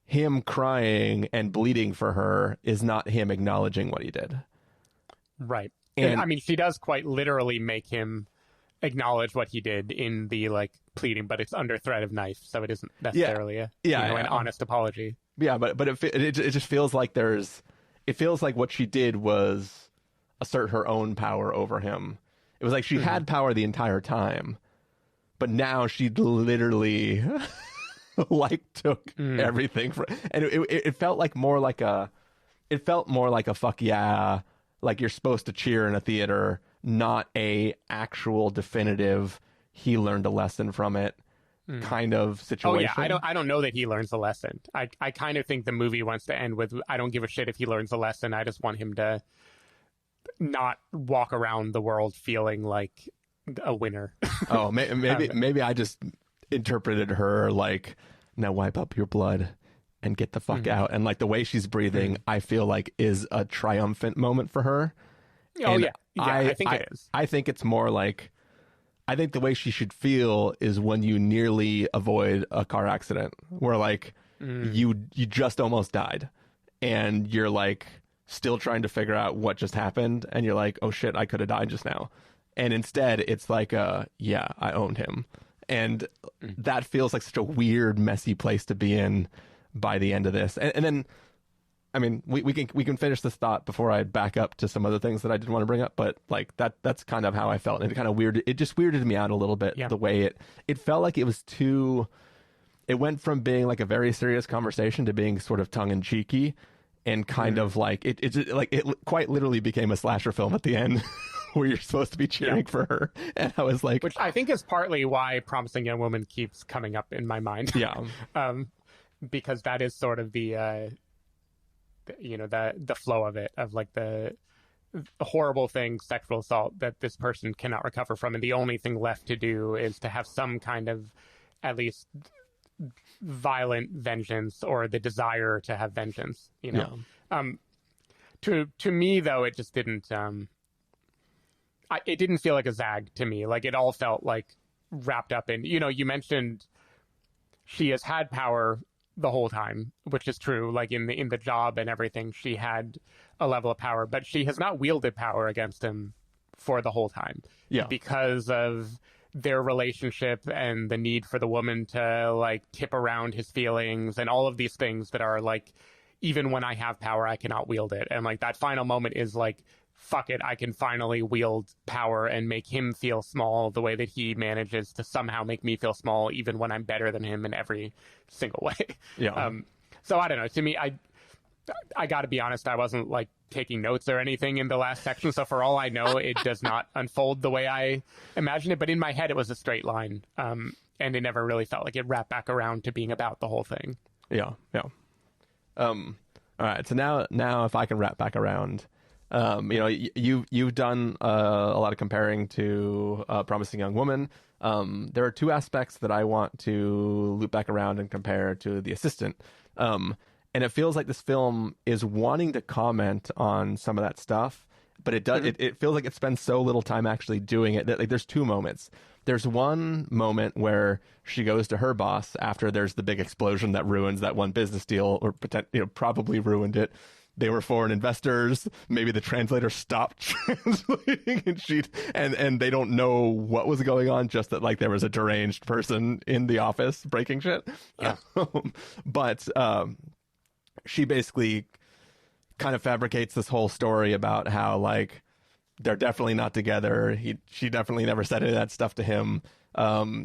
Speaker 1: him crying and bleeding for her is not him acknowledging what he did.
Speaker 2: Right. And I mean, she does quite literally make him acknowledge what he did in the like pleading, but it's under threat of knife, so it isn't necessarily an honest apology. Yeah,
Speaker 1: but it just feels like it feels like what she did was assert her own power over him. It was like she had power the entire time, but now she literally like took everything and it felt like more like a fuck yeah, like you're supposed to cheer in a theater, not a actual definitive he learned a lesson from it kind of situation.
Speaker 2: Oh yeah, I don't know that he learns a lesson. I kind of think the movie wants to end with, I don't give a shit if he learns a lesson. I just want him to not walk around the world feeling like a winner.
Speaker 1: Oh, maybe I just interpreted her like, now wipe up your blood and get the fuck out. And like the way she's breathing, I feel like is a triumphant moment for her.
Speaker 2: Oh,
Speaker 1: and
Speaker 2: I think it is.
Speaker 1: I think it's more like, I think the way she should feel is when you nearly avoid a car accident where like you just almost died and you're like still trying to figure out what just happened and you're like, oh shit, I could have died just now. And instead it's like, yeah, I owned him. And that feels like such a weird, messy place to be in by the end of this. And then, I mean, we can finish this thought before I back up to some other things that I did want to bring up, but like that's kind of how I felt. And it kind of it just weirded me out a little bit, the way it felt like it was too, it went from being like a very serious conversation to being sort of tongue in cheeky and kind of like it quite literally became a slasher film at the end where you're supposed to be cheering for her. And I was like,
Speaker 2: which I think is partly why Promising Young Woman keeps coming up in my mind.
Speaker 1: Yeah.
Speaker 2: Because that is sort of the flow of it, of like the horrible thing, sexual assault that this person cannot recover from, and the only thing left to do is to have some kind of at least violent vengeance or the desire to have vengeance, you know. To me though, it just didn't it didn't feel like a zag to me. Like it all felt like wrapped up in, you mentioned she has had power the whole time, which is true. Like in the job and everything, she had a level of power, but she has not wielded power against him for the whole time. Yeah, because of their relationship and the need for the woman to like tip around his feelings and all of these things that are like, even when I have power, I cannot wield it. And like that final moment is like, fuck it, I can finally wield power and make him feel small the way that he manages to somehow make me feel small, even when I'm better than him in every single way. Yeah. So I don't know. To me, I got to be honest, I wasn't like taking notes or anything in the last section. So for all I know, it does not unfold the way I imagined it. But in my head, it was a straight line. And it never really felt like it wrapped back around to being about the whole thing.
Speaker 1: Yeah. Yeah. All right. So now if I can wrap back around, you've done a lot of comparing to Promising Young Woman. There are two aspects that I want to loop back around and compare to The Assistant. And it feels like this film is wanting to comment on some of that stuff, but it does. It feels like it spends so little time actually doing it. That, like, there's two moments. There's one moment where she goes to her boss after there's the big explosion that ruins that one business deal, or probably ruined it. They were foreign investors. Maybe the translator stopped translating and they don't know what was going on, just that like there was a deranged person in the office breaking shit. Yeah. But she basically kind of fabricates this whole story about how like they're definitely not together. She definitely never said any of that stuff to him.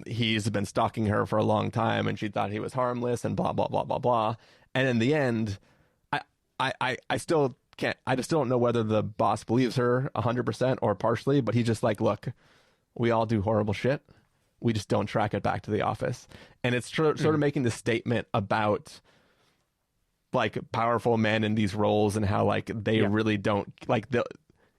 Speaker 1: He's been stalking her for a long time and she thought he was harmless and blah, blah, blah, blah, blah. And in the end, I still can't, I just don't know whether the boss believes her 100% or partially, but he's just like, look, we all do horrible shit. We just don't track it back to the office. And it's sort of making this statement about like powerful men in these roles and how like they really don't like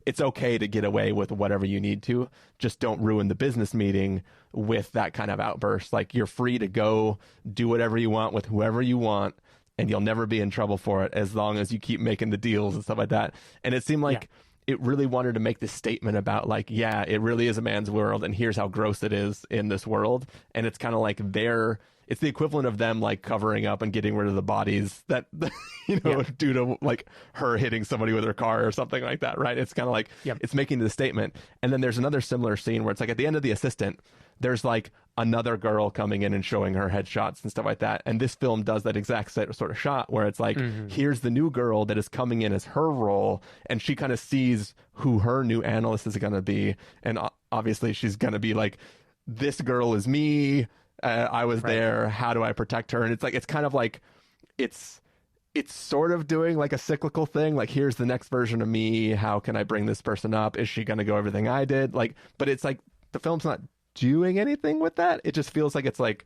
Speaker 1: it's okay to get away with whatever you need to. Just don't ruin the business meeting with that kind of outburst. Like you're free to go do whatever you want with whoever you want, and you'll never be in trouble for it as long as you keep making the deals and stuff like that. And it seemed like it really wanted to make this statement about like, yeah, it really is a man's world, and here's how gross it is in this world. And it's kind of like it's the equivalent of them like covering up and getting rid of the bodies that, due to like her hitting somebody with her car or something like that, right? It's kind of like, it's making the statement. And then there's another similar scene where it's like at the end of The Assistant, there's like another girl coming in and showing her headshots and stuff like that. And this film does that exact sort of shot where it's like, here's the new girl that is coming in as her role. And she kind of sees who her new analyst is going to be. And obviously she's going to be like, this girl is me. I was there. How do I protect her? And it's like, it's kind of like, it's sort of doing like a cyclical thing. Like, here's the next version of me. How can I bring this person up? Is she going to go everything I did? Like, but it's like, the film's not doing anything with that. It just feels like it's like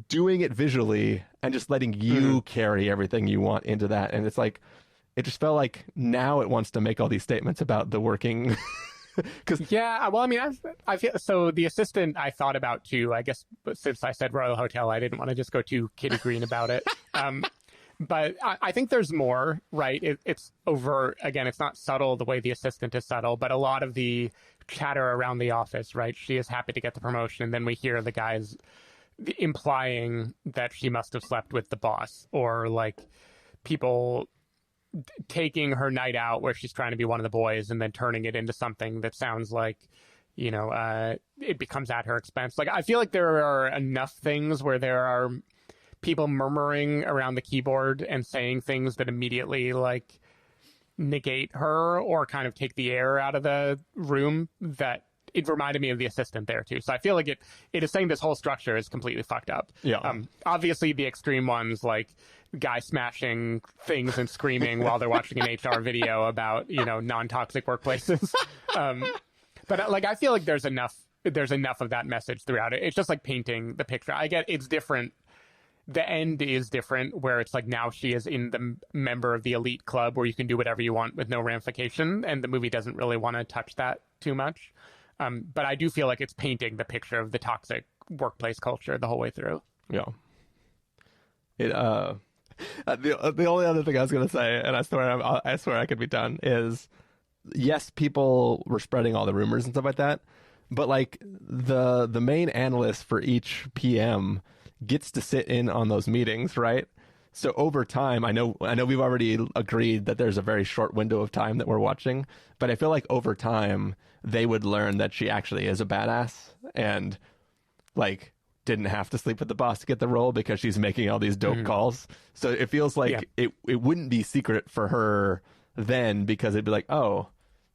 Speaker 1: doing it visually and just letting you carry everything you want into that. And it's like, it just felt like now it wants to make all these statements about the working.
Speaker 2: Well, I mean, I feel so. The Assistant, I thought about too. I guess since I said Royal Hotel, I didn't want to just go too kitty green about it. But I think there's more, right? It's overt. Again, it's not subtle the way the assistant is subtle, but a lot of the chatter around the office, right? She is happy to get the promotion, and then we hear the guys implying that she must have slept with the boss, or like people taking her night out where she's trying to be one of the boys and then turning it into something that sounds like, you know, it becomes at her expense. Like, I feel like there are enough things where there are people murmuring around the keyboard and saying things that immediately like negate her or kind of take the air out of the room, that it reminded me of the assistant there too. So I feel like it is saying this whole structure is completely fucked up.
Speaker 1: Yeah.
Speaker 2: Obviously the extreme ones, like guy smashing things and screaming while they're watching an HR video about, you know, non-toxic workplaces. But like, I feel like there's enough of that message throughout it. It's just like painting the picture. I get it's different. The end is different, where it's like now she is in the member of the elite club where you can do whatever you want with no ramification, and the movie doesn't really want to touch that too much. But I do feel like it's painting the picture of the toxic workplace culture the whole way through.
Speaker 1: Yeah. It the only other thing I was gonna say, and I swear I could be done, is yes, people were spreading all the rumors and stuff like that, but like the main analyst for each PM gets to sit in on those meetings, right? So over time, I know we've already agreed that there's a very short window of time that we're watching, but I feel like over time they would learn that she actually is a badass and like didn't have to sleep with the boss to get the role because she's making all these dope calls. So it feels like it wouldn't be secret for her then, because it'd be like, oh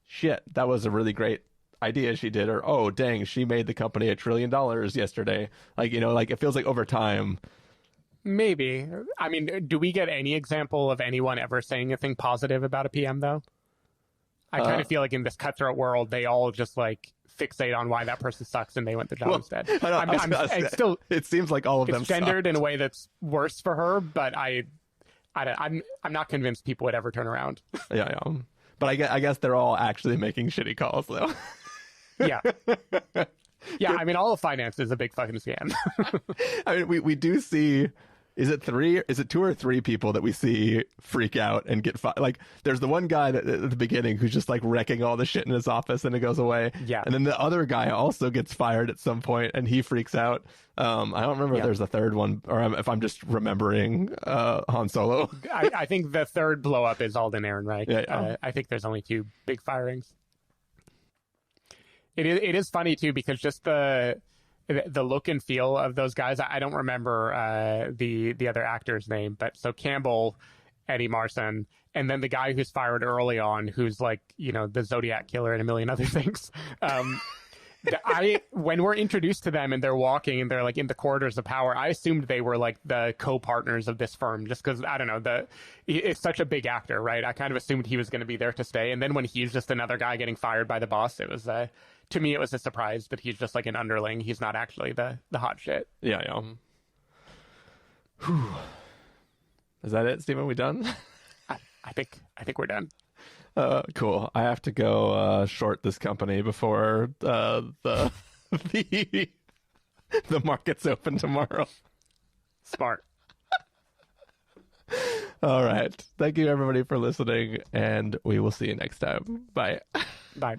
Speaker 1: shit, that was a really great idea she did, or oh dang, she made the company $1 trillion yesterday. Like, you know, like it feels like over time.
Speaker 2: Maybe. I mean, do we get any example of anyone ever saying anything positive about a PM though? I kind of feel like in this cutthroat world, they all just like fixate on why that person sucks and they went the job instead.
Speaker 1: It seems like all of them
Speaker 2: gendered
Speaker 1: sucked
Speaker 2: in a way that's worse for her, but I'm not convinced people would ever turn around.
Speaker 1: Yeah. But I guess they're all actually making shitty calls though.
Speaker 2: Yeah. Yeah, I mean, all of finance is a big fucking scam.
Speaker 1: I mean, we do see, is it 2 or 3 people that we see freak out and get fired? Like, there's the one guy that, at the beginning who's just like wrecking all the shit in his office and it goes away.
Speaker 2: Yeah.
Speaker 1: And then the other guy also gets fired at some point and he freaks out. I don't remember if there's a third one, or if I'm just remembering Han Solo.
Speaker 2: I think the third blow up is Alden Ehrenreich.
Speaker 1: Yeah.
Speaker 2: I think there's only 2 big firings. It is funny too, because just the look and feel of those guys. I don't remember the other actor's name, but so Campbell, Eddie Marsan, and then the guy who's fired early on, who's like, you know, the Zodiac killer and a million other things. When we're introduced to them and they're walking and they're like in the corridors of power, I assumed they were like the co-partners of this firm, just because, I don't know, it's such a big actor, right? I kind of assumed he was going to be there to stay. And then when he's just another guy getting fired by the boss, it was to me, it was a surprise that he's just like an underling. He's not actually the hot shit.
Speaker 1: Yeah. Whew. Is that it, Stephen? We done?
Speaker 2: I think we're done.
Speaker 1: Cool. I have to go short this company before the market's open tomorrow.
Speaker 2: Smart.
Speaker 1: All right. Thank you, everybody, for listening, and we will see you next time. Bye.
Speaker 2: Bye.